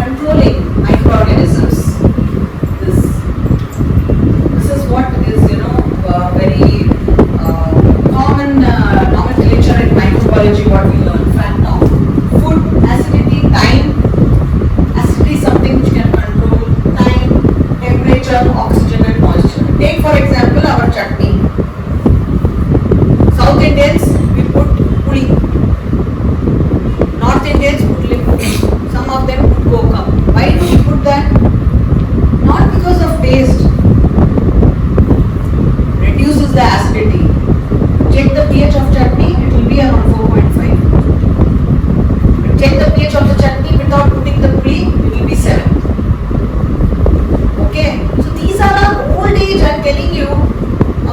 controlling microorganisms? This is what is, very common nomenclature in microbiology. What we learn. Fact now, food, acidity, time. Acidity is something which can control time, temperature, oxygen and moisture. Take for example our chutney. South Indians, we put puli. North Indians put liquid. Some of them put coca. Why do we put that? Not because of taste. Reduces the acidity. Check the pH of chutney, it will be around 4.5. Check the pH of the chutney without putting the puli, it will be 7. Okay, so these are our old age, I am telling you, a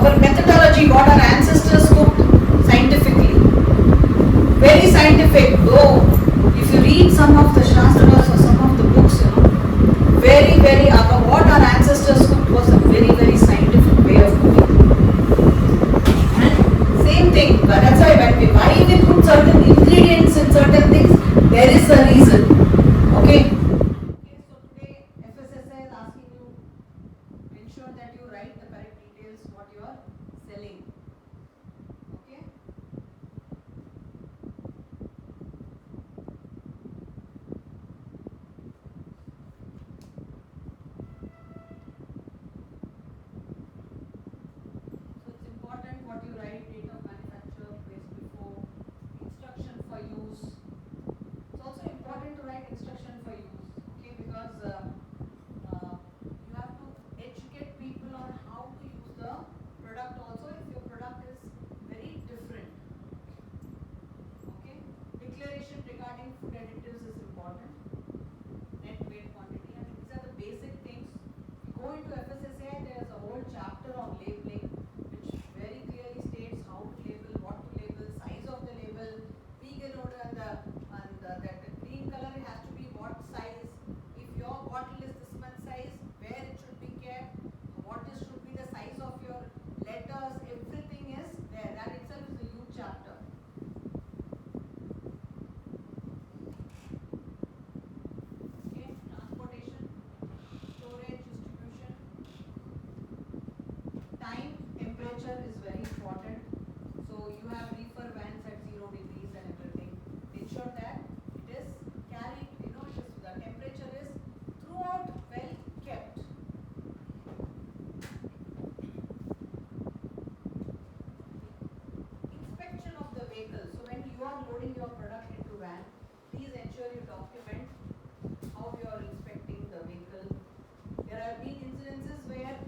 temperature is very important. So you have reefer vans at 0 degrees and everything. Ensure that it is carried, the temperature is throughout well kept. Inspection of the vehicle. So when you are loading your product into van, please ensure you document how you are inspecting the vehicle. There have been incidences where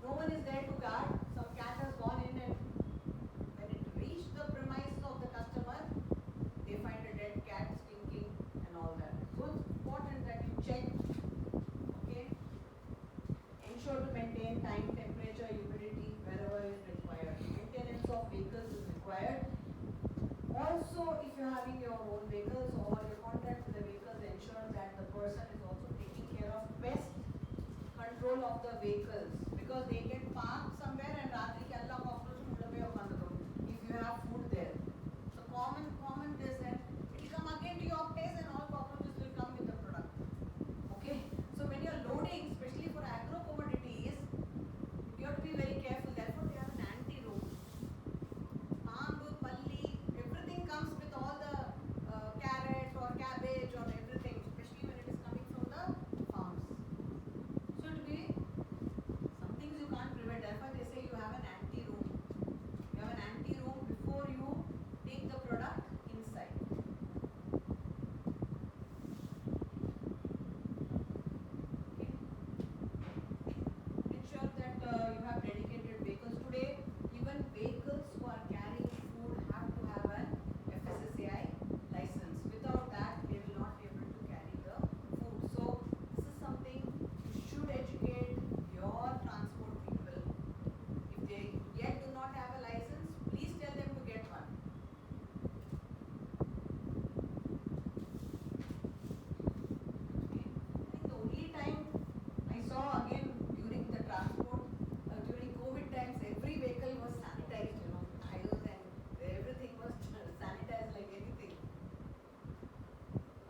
no one is there to guard. Some cat has gone in, and when it reached the premises of the customer, they find a dead cat stinking and all that. So it's important that you check. Okay. Ensure to maintain time, temperature, humidity wherever is required. Maintenance of vehicles is required. Also, if you are having your own vehicles or your contract with the vehicles, ensure that the person is also taking care of pest control of the vehicles, because they get parked somewhere and ratri ke alla cockroach ulla pe ukandadu if you have food there. So common this, and it will come again to your place and all cockroaches will come with the product. Okay. So when you are loading, especially for agro commodities, you have to be very careful. Therefore, they have an anti-road. Mango, palli, everything comes with all the carrot or cabbage or everything, especially when it is coming from the farms. So it will be some things you can't prevent. Therefore, they say you have an anti-room. You have an anti-room before you take the product inside. Okay. Ensure that you have dedicated vehicles. Today, even vehicles who are carrying food have to have an FSSAI license. Without that, they will not be able to carry the food. So this is something you should educate your transport people. If they yet do not have a license, please tell them to get one. Okay. I think the only time I saw again during the transport, during COVID times, every vehicle was sanitized, tires and everything was sanitized like anything.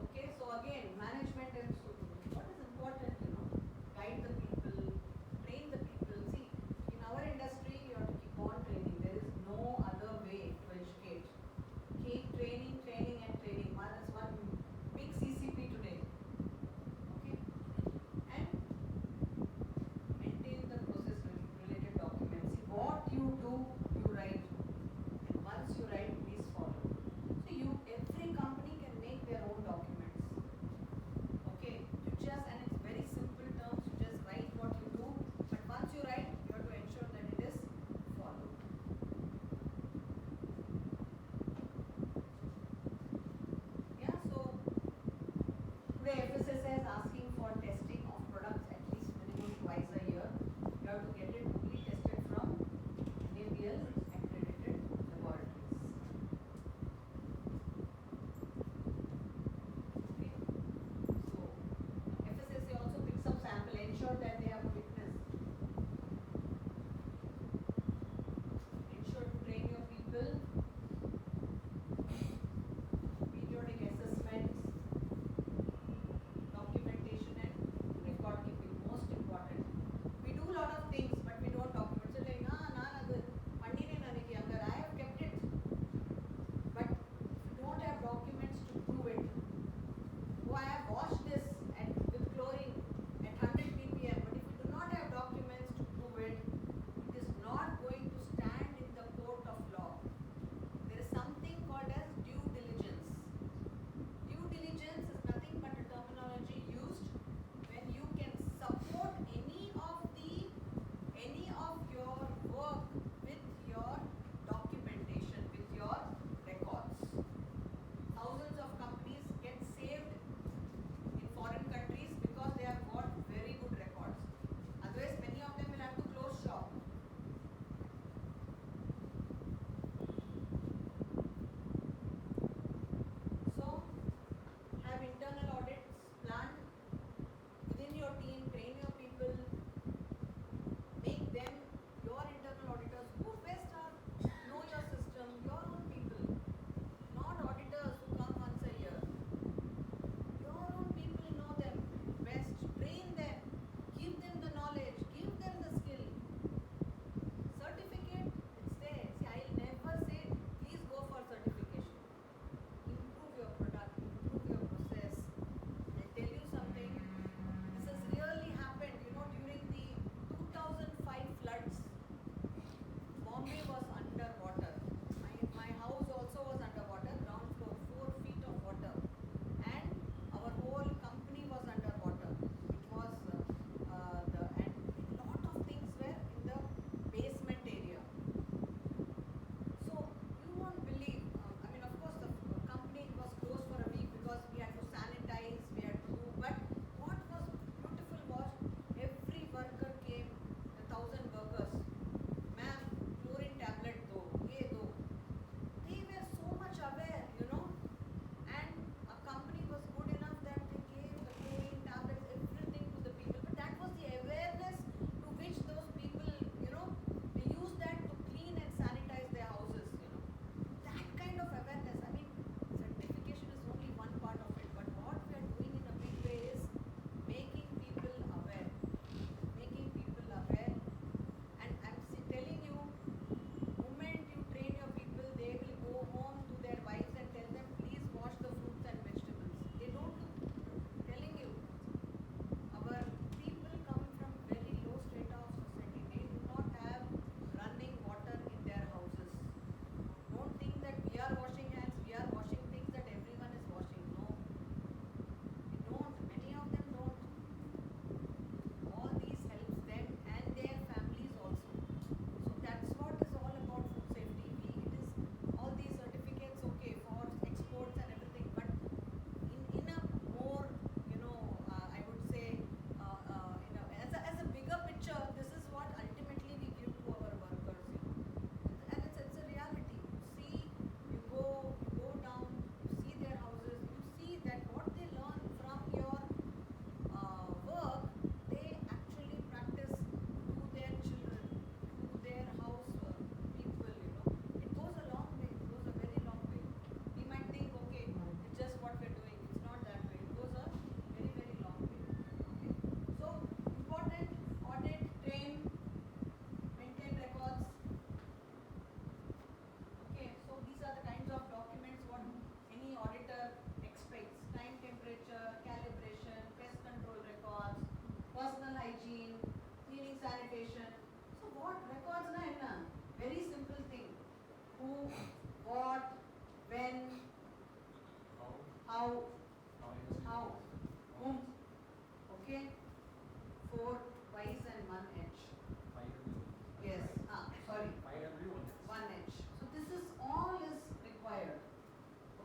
Okay, so again, management and so what is important, guide the people, train the people. See, in our industry, you have to keep on training. There is no other way to educate. Keep training, training and training. That's one big CCP today. Okay, and maintain the process related documents. See, what you do, you write, and once you write, please follow. So every company can make their own documents. Okay, and it's very simple terms. You just write what you do, but once you write, you have to ensure that it is followed. Yeah. So today FSSAI is asking for testing of products at least minimum twice a year. You have to get it only tested from NABL accredited laboratories. Okay. So FSSAI also picks up sample, ensure that they have a witness. Ensure to train your people. Periodic assessments, documentation and record keeping, most important. We do a lot of things, but we don't document. So like, I have kept it. But if you don't have documents to prove it, I have washed this with chlorine at 100 ppm, but if what, when, how, whom. Okay? 4 Y's and 1 H. Yes, sorry. 1 H. So this is all is required.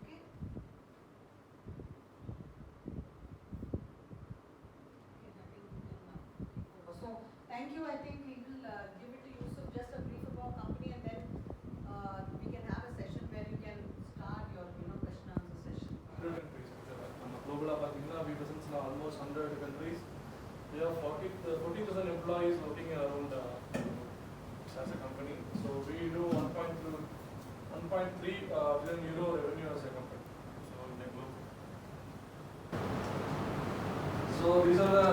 Okay? So thank you. I think we will give it to Yusuf, just a brief about company, and then we can have a session where you can start your question answer session. Global we present in almost 100 countries. We have 40,000 employees working around as a company. So we do 1.3 billion euro revenue as a company. So in the group. So these are the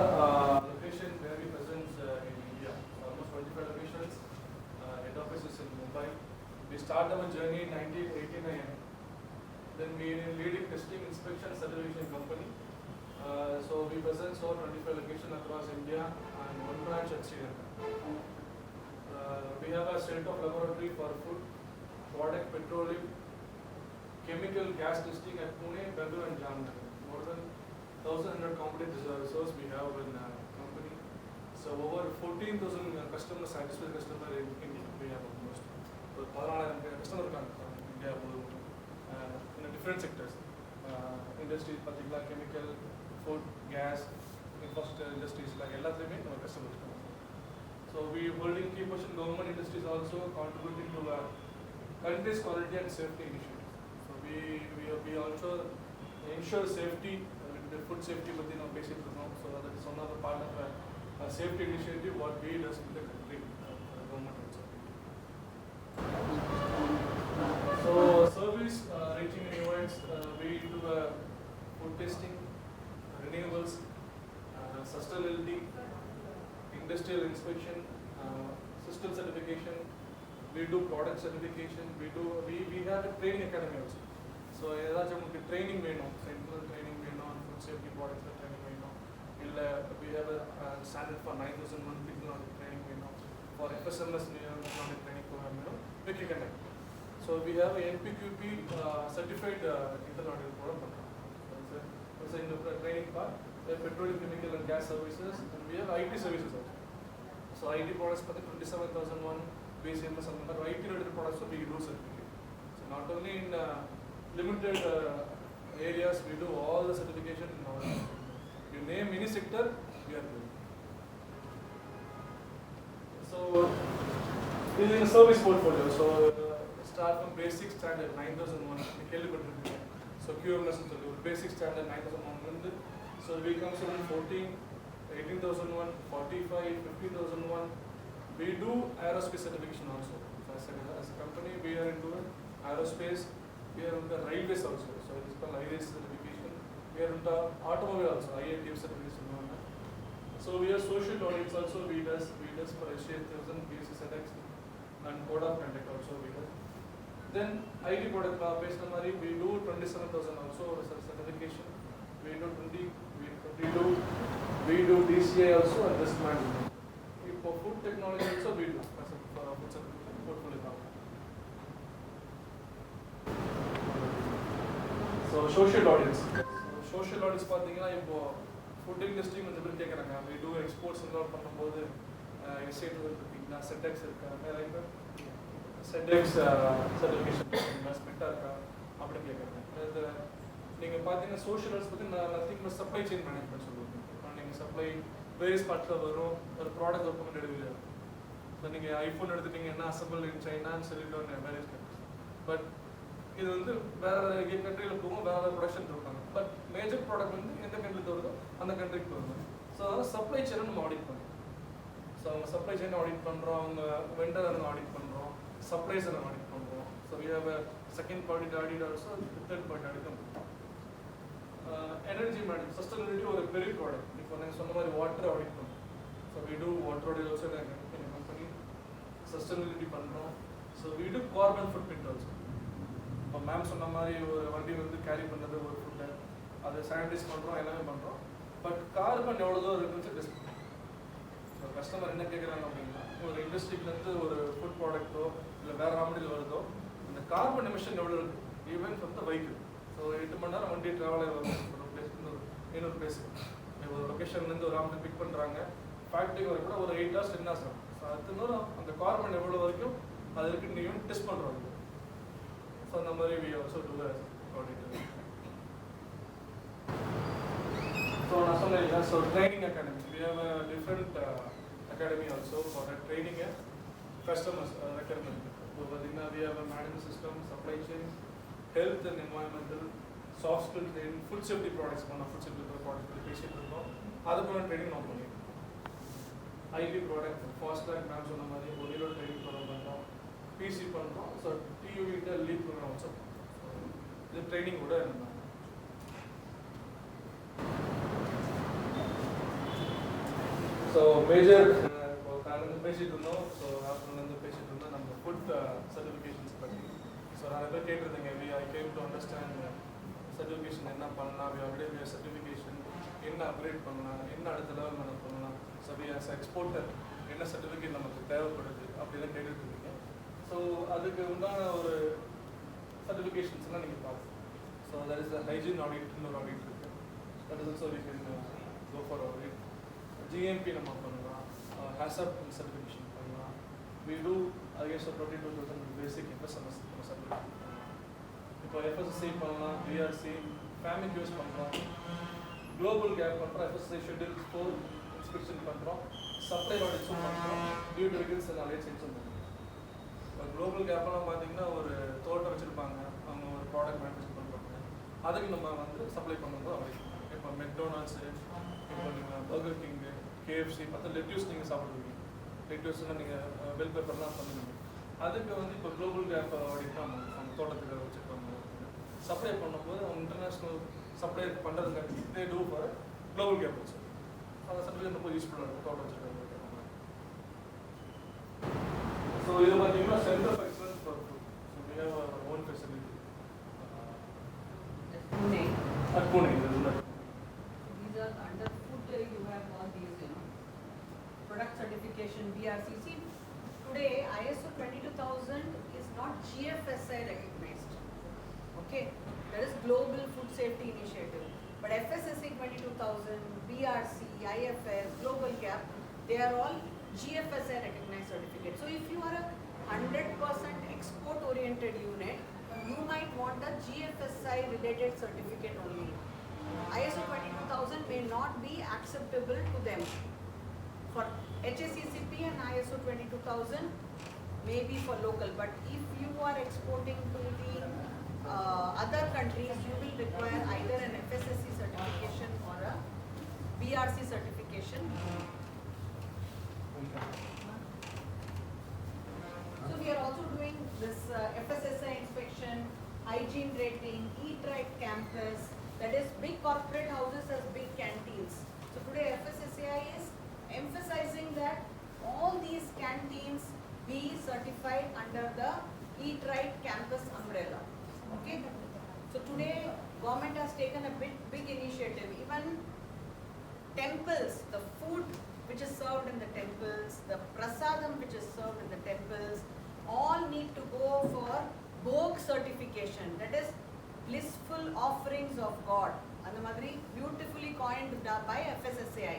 locations where we present in India. So almost 25 locations. Head office is in Mumbai. We started our journey in 1989. Then we leading testing, inspection, certification company. So we present 25 locations across India and 1 branch at Sri Lanka. We have a state of laboratory for food, product, petroleum, chemical, gas testing at Pune, Bangalore and Jamnagar. More than 1,100 competent resources we have in company. So over 14,000 customers, satisfied customers in India. We have almost 14,000 customers in India in different sectors. Industries, particular chemical, food, gas, infrastructure industries like everything our customers. So we holding key position government industries also contributing to country's quality and safety initiatives. So we also ensure safety, the food safety within our basic program. So that is another part of a safety initiative what we does in the country, government also. So service reaching events, we do food testing, renewables, sustainability, industrial inspection, system certification. We do product certification. We have a training academy also. So training central training food safety products training we have a standard for 9,001 people on training for FSMS training program we can connect. So we have a NPQP certified internal audit program. So in the training part, we have petroleum, chemical and gas services, and we have IT services also. So IT products for the 27,001 BCMS and IT related products so we do certificate. So not only in limited areas, we do all the certification in our. You name any sector, we are doing. So this is a service portfolio. So start from basic standard 9,001. So QMS is basic standard 9,001. So we come to 14, 18,001, 45, 50,001. We do aerospace certification also. So as a company, we are into aerospace. We are into railways also. So it is called IRAS certification. We are into automobile also, IATF certification. So we are social audits also. We does for SCA1000, BSc SEDEX, and Code of Conduct also we do. Then IT product based on we do 27,000 also certification. We do 20, we do DCI also and risk management. For food technology also we do as a food portfolio. So social audits. So social audits food industry we do exports and SEDEX SEDEX certification social audits nothing but supply chain management supply various parts of product delivery. So iPhone assembled in China and sold in various countries. But this is country production. But major product in the country country. So supply chain audit. So supply chain audit vendor audit suppliers audit. So we have a second party audit also, third party audit. Energy management, sustainability or a very product. Water audit. So we do water audit also in a company. Sustainability. So we do carbon footprint also. Ma'am carry food sanitize but carbon so customer industry food product the carbon emission எவ்வளோ இருக்குது even from the vehicle. So 8 மணி நேரம் வண்டி travel ஆகி வரும் ஒரு place இன்னொரு பிளேஸுக்கு. ஒரு லொக்கேஷன்லேருந்து ஒரு ஆம்பளை பிக் பண்ணுறாங்க, ஃபேக்ட்ரிக்கு வர கூட ஒரு 8 hours 10 hours ஆகும். ஸோ அது நேரம் அந்த கார்பன் எவ்வளோ வரைக்கும் அது இருக்குது நீங்கள் டெஸ்ட் பண்ணுறாங்க. ஸோ அந்த மாதிரி we also do audit. So நான் சொன்னேன், so training academy, we have a different academy also for the training and customers requirement. So பார்த்தீங்கன்னா we have a management system, supply chain, health and environmental, soft skill training, food safety products பண்ண food safety products பற்றி பேசிட்டு இருக்கோம். அதுக்கான training நம்ம பண்ணிருக்கோம். IT product fast track நான் சொன்ன மாதிரி ஒரே ட்ரைனிங் பண்ணுறோம், PC பண்ணுறோம். So TUV lead programme also. இது ட்ரைனிங் கூட நம்ம ஸோ மேஜர் காலேருந்து பேசிகிட்டு இருந்தோம். ஸோ ஆஃப்டர்லேருந்து பேசிகிட்டு இருந்தோம் நம்ம ஃபுட் சர்டிஃபிகேஷன்ஸ் பற்றி. ஸோ நிறைய பேர் கேட்டிருந்தீங்க, I came to understand certification என்ன பண்ணலாம், ஆல்ரெடி சர்டிஃபிகேஷன் என்ன அப்கிரேட் பண்ணலாம், என்ன அடுத்த லெவல் நம்ம பண்ணலாம், ஸோ ஆஸ் எக்ஸ்போர்ட்டர் என்ன சர்டிஃபிகேட் நமக்கு தேவைப்படுது அப்படிலாம் கேட்டுட்டு இருக்கீங்க. ஸோ அதுக்கு உண்டான ஒரு சர்டிஃபிகேஷன்ஸ்லாம் நீங்கள் பார்க்கலாம். So that is hygiene audit, இன்னொரு ஆடிட் இருக்குது. That is also we can go for audit. GMP நம்ம பண்ணலாம், ஹாசப் சர்டிஃபிகேஷன் பண்ணலாம். We do ISO 22000 basic FSMS certificate பண்ணலாம். இப்போ FSSAI பண்ணலாம், BRC, FaMe யூஸ் பண்ணுறோம், குளோபல் கேப் பண்ணுறோம், FSSAI ஷெட்யூல் 4 இன்ஸ்பெக்ஷன் பண்ணுறோம், சப்ளை ஆடிட்ஸும் பண்ணுறோம், டியூ டெலிகன்ஸ் அண்ட் அலைன்ஸும் பண்ணுறோம். இப்போ குளோபல் கேப்லாம் பார்த்தீங்கன்னா ஒரு தோட்டம் வச்சுருப்பாங்க, அவங்க ஒரு ப்ராடக்ட் மேனுஃபேக்சர் பண்ணுறாங்க, அதுக்கு நம்ம வந்து சப்ளை பண்ணும்போது ஆடிட். இப்போ மெக்டோனால்ட்ஸு, இப்போ நீங்கள் பர்கர் கிங்கு, KFC மற்ற லெட்யூஸ் நீங்கள் சாப்பிடுவீங்க, லெட்யூஸ்லாம் நீங்கள் பெல் பேப்பர்லாம் பண்ணுவீங்க. அதுக்கு வந்து இப்போ குளோபல் கேப் ஆடிட் தான் அவங்க தோட்டத்துக்கு வச்சுருப்பாங்க. சப்ளை பண்ணும்போது அவங்க இன்டர்நேஷ்னல் சப்ளை பண்ணுறதுக்காக they do for global gap வச்சு அந்த சர்டிஃபிகேட் ரொம்ப யூஸ்ஃபுல்லாக இருக்கும் தோட்டம் வச்சுருக்காங்க. ஸோ இது பார்த்தீங்கன்னா centre of excellence for food. So we have our own facility at Pune. These are under food, you have all these, product certification, BRC. See, today ISO 22000 is not GFSI recognized. Okay, there is Global Food Safety Initiative, but FSSAI 22000, BRC, IFS, Global Gap, they are all GFSI recognized certificate. So if you are a 100% export oriented unit, you might want a GFSI related certificate only. ISO 22000 may not be acceptable to them. For HACCP and ISO 22000 may be for local, but if you are exporting to the other countries, you will require either an FSSC certification or a BRC certification. So we are also doing this FSSAI inspection, hygiene rating, Eat Right campus, that is big corporate houses as big canteens. So today FSSAI is emphasizing that all these canteens be certified under the Eat Right campus umbrella. Okay. So today government has taken a big initiative. Even temples, the food which is served in the temples, the prasadam which is served in the temples, all need to go for BOG certification, that is blissful offerings of God. And the Madri beautifully coined by FSSAI.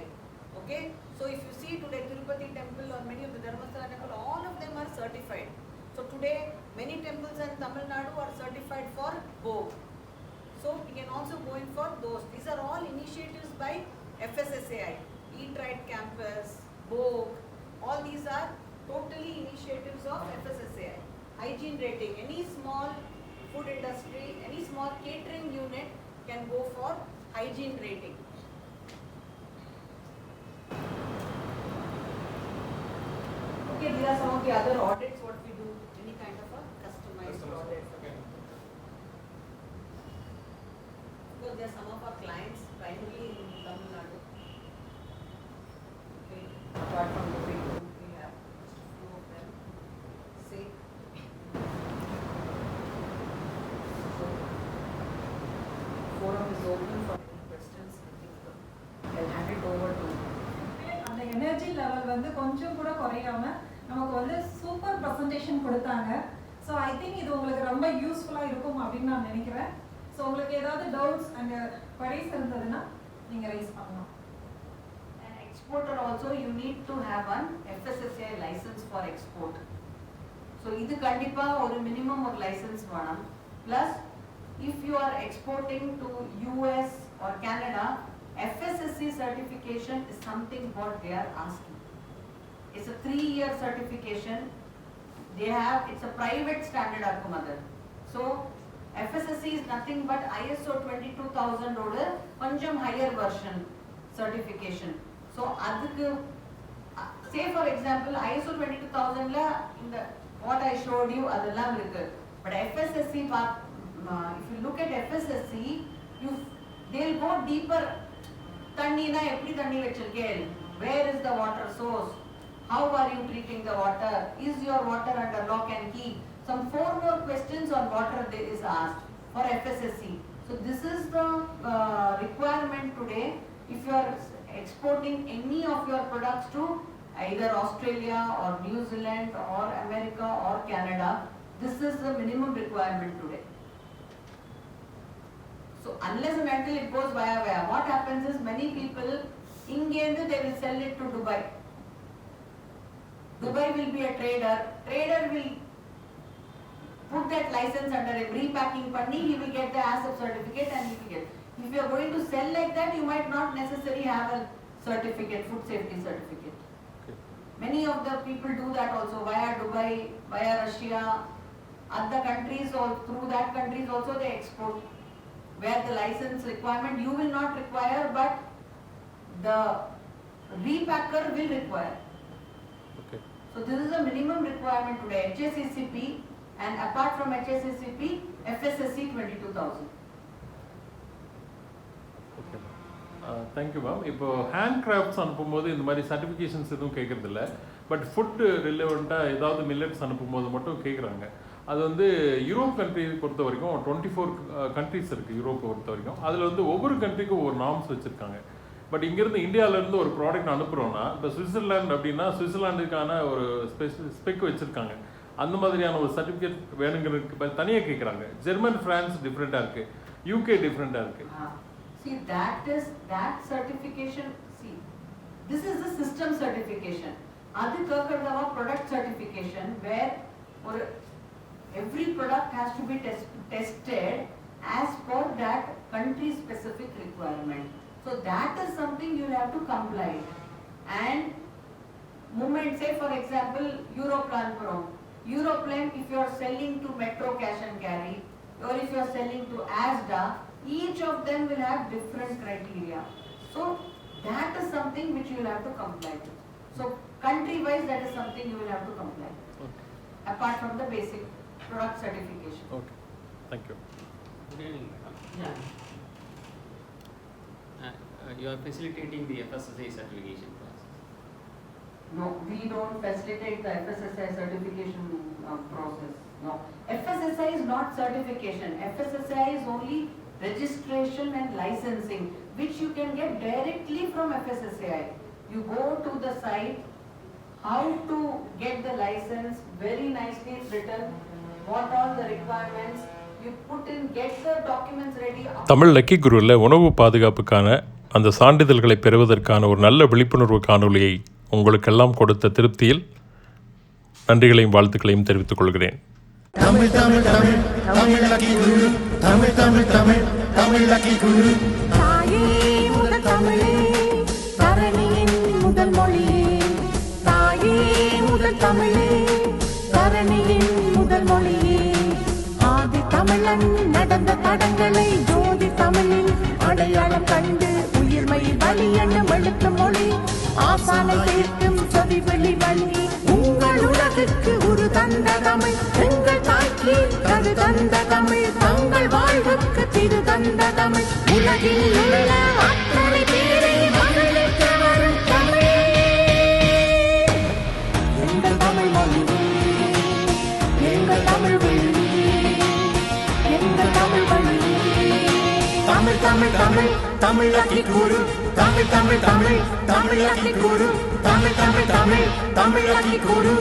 Okay, so if you see today Tirupati temple or many of the Dharmasthala temple, all of them are certified. So today many temples in Tamil Nadu are certified for BOG. So we can also go in for those. These are all initiatives by FSSAI. Eat Right campus, BOG, all these are totally initiatives of FSSAI. Hygiene rating, any small food industry, any small catering unit can go for hygiene rating. Okay, these are some of the other audits what we do, any kind of a customized audit. Okay. Because there are some of our clients primarily in Tamil Nadu. Okay, apart from the big group we have just a few of them. Say, so forum is open for any questions. I'll hand it over to அந்த energy level வந்து கொஞ்சம் கூட குறையாம நமக்கு வந்து super presentation கொடுத்தாங்க. So I think இது உங்களுக்கு ரொம்ப யூஸ்ஃபுல்லாக இருக்கும் அப்படின்னு நான் நினைக்கிறேன். ஸோ உங்களுக்கு ஏதாவது டவுட்ஸ் அண்ட் குவரிஸ் இருந்ததுன்னா நீங்கள் ரைஸ் பண்ணலாம். An exporter also you need to have an FSSAI license for export. So இது கண்டிப்பா ஒரு மினிமம் ஒரு லைசன்ஸ் வேணும். Plus if you are exporting to US or Canada, FSSC certification is something what they are asking. It's a 3-year certification. They have, it's a private standard Arkumadar. So FSSC is nothing but ISO 22000 order konjam higher version certification. So adukku say for example ISO 22000 la inda what I showed you adallam irukku, but FSSC if you look at FSSC they'll go deeper. Thanni na eppadi thanni vechirke, where is the water source, how are you treating the water, is your water under lock and key. Some 4 more questions on water is asked for FSSC. So this is the requirement today. If you are exporting any of your products to either Australia or New Zealand or America or Canada, this is the minimum requirement today. So unless and until it goes via, what happens is many people ingendo they will sell it to Dubai. Dubai will be a trader will put that license under a repacking panni, he will get the ASF certificate and he will get. If you are going to sell like that, you might not necessarily have a certificate, food safety certificate. Okay. Many of the people do that also via Dubai, via Russia, other countries, or through that countries also they export, where the license requirement you will not require, but the repacker will require. Okay. So this is a minimum requirement today, HACCP, and apart from HACCP, FSSC 22000. Okay. Thank you, ma'am. இப்போ hand crafts அனுப்பும்போது இந்த மாதிரி certifications எதுவும் கேட்குறதில்ல, but food ரிலேவெண்ட்டாக ஏதாவது millets அனுப்பும்போது மட்டும் கேட்குறாங்க. அது வந்து யூரோப் கண்ட்ரி பொறுத்த வரைக்கும் 24 கண்ட்ரிஸ் இருக்குது யூரோப்பை பொறுத்த வரைக்கும். அதில் வந்து ஒவ்வொரு கண்ட்ரிக்கும் ஒவ்வொரு நார்ம்ஸ் வச்சுருக்காங்க. பட் இங்கேருந்து இந்தியாவிலேருந்து ஒரு ப்ராடக்ட் அனுப்புகிறோன்னா, இப்போ சுவிட்சர்லாந்து அப்படின்னா சுவிட்சர்லாண்டுக்கான ஒரு ஸ்பெக் வச்சுருக்காங்க. அந்த மாதிரியான ஒரு சர்டிஃபிகேட் வேணுங்கிறதுக்கு தனியாக கேட்குறாங்க. ஜெர்மன், ஃப்ரான்ஸ் டிஃப்ரெண்ட்டாக இருக்குது, யூகே டிஃப்ரெண்ட்டாக இருக்குது. See, that certification, see, this is the system certification. Adu kakardava product certification, where every product has to be tested as per that country specific requirement. So that is something you have to comply. And moment, say for example, Europlan, if you are selling to Metro Cash and Carry, or if you are selling to Asda, each of them will have different criteria. So that is something which you will have to comply with. So country wise, that is something you will have to comply with. Okay. Apart from the basic product certification. Okay. Thank you. Good evening, madam. Yeah. You are facilitating the FSSAI certification process. No, we don't facilitate the FSSAI certification process. No, FSSAI is not certification. FSSAI is only registration and licensing, which you can get directly from FSSAI. You go to the site, how to get the license, very nicely written, what are the requirements, you put in, get the documents ready. Tamil lucky குருவில் உணவு பாதுகாப்புக்கான அந்த சான்றிதழ்களை பெறுவதற்கான ஒரு நல்ல விழிப்புணர்வு காணொலியை உங்களுக்கெல்லாம் கொடுத்த திருப்தியில் நன்றிகளையும் வாழ்த்துக்களையும் தெரிவித்துக் கொள்கிறேன். தமிழ் தமிழ் தமிழ் தமிழ் லக்கி குரு, தமிழ் தமிழ் தமிழ் தமிழ் லக்கி குரு. தாயே முதல் தமிழே, தரணியின் முதல் மொழியே. தாயே முதல் தமிழே, தரணியின் முதல் மொழியே. ஆதி தமிழன் நடந்த தடங்களை ஜோதி தமிழில் அடையாளம் கண்டு உயிர்மை வழி என்னும் எழுத்து மொழி ஆசானை தீர்க்கும் சொதி வெளி வழி. உங்கள் உலகுக்கு ஒரு தந்த தமிழ், எங்கள் தாய்க்கு கரு தந்த தமிழ், தங்கள் வாழ்வுக்கு திரு தந்த தமிழ், உலகில் உள்ள அத்தனை பேரை மகிழ்விக்க வரும் தமிழ். எங்கள் தமிழ் மொழி, எங்கள் தமிழ் மொழி, எங்கள் தமிழ் மொழி. தமிழ் தமிழ் தமிழ் தமிழ் லக்கி குரு, தமிழ் தமிழ் தமிழ் தமிழ் லக்கி குரு, தமிழ் தமிழ் தமிழ் தமிழ் லக்கி குரு.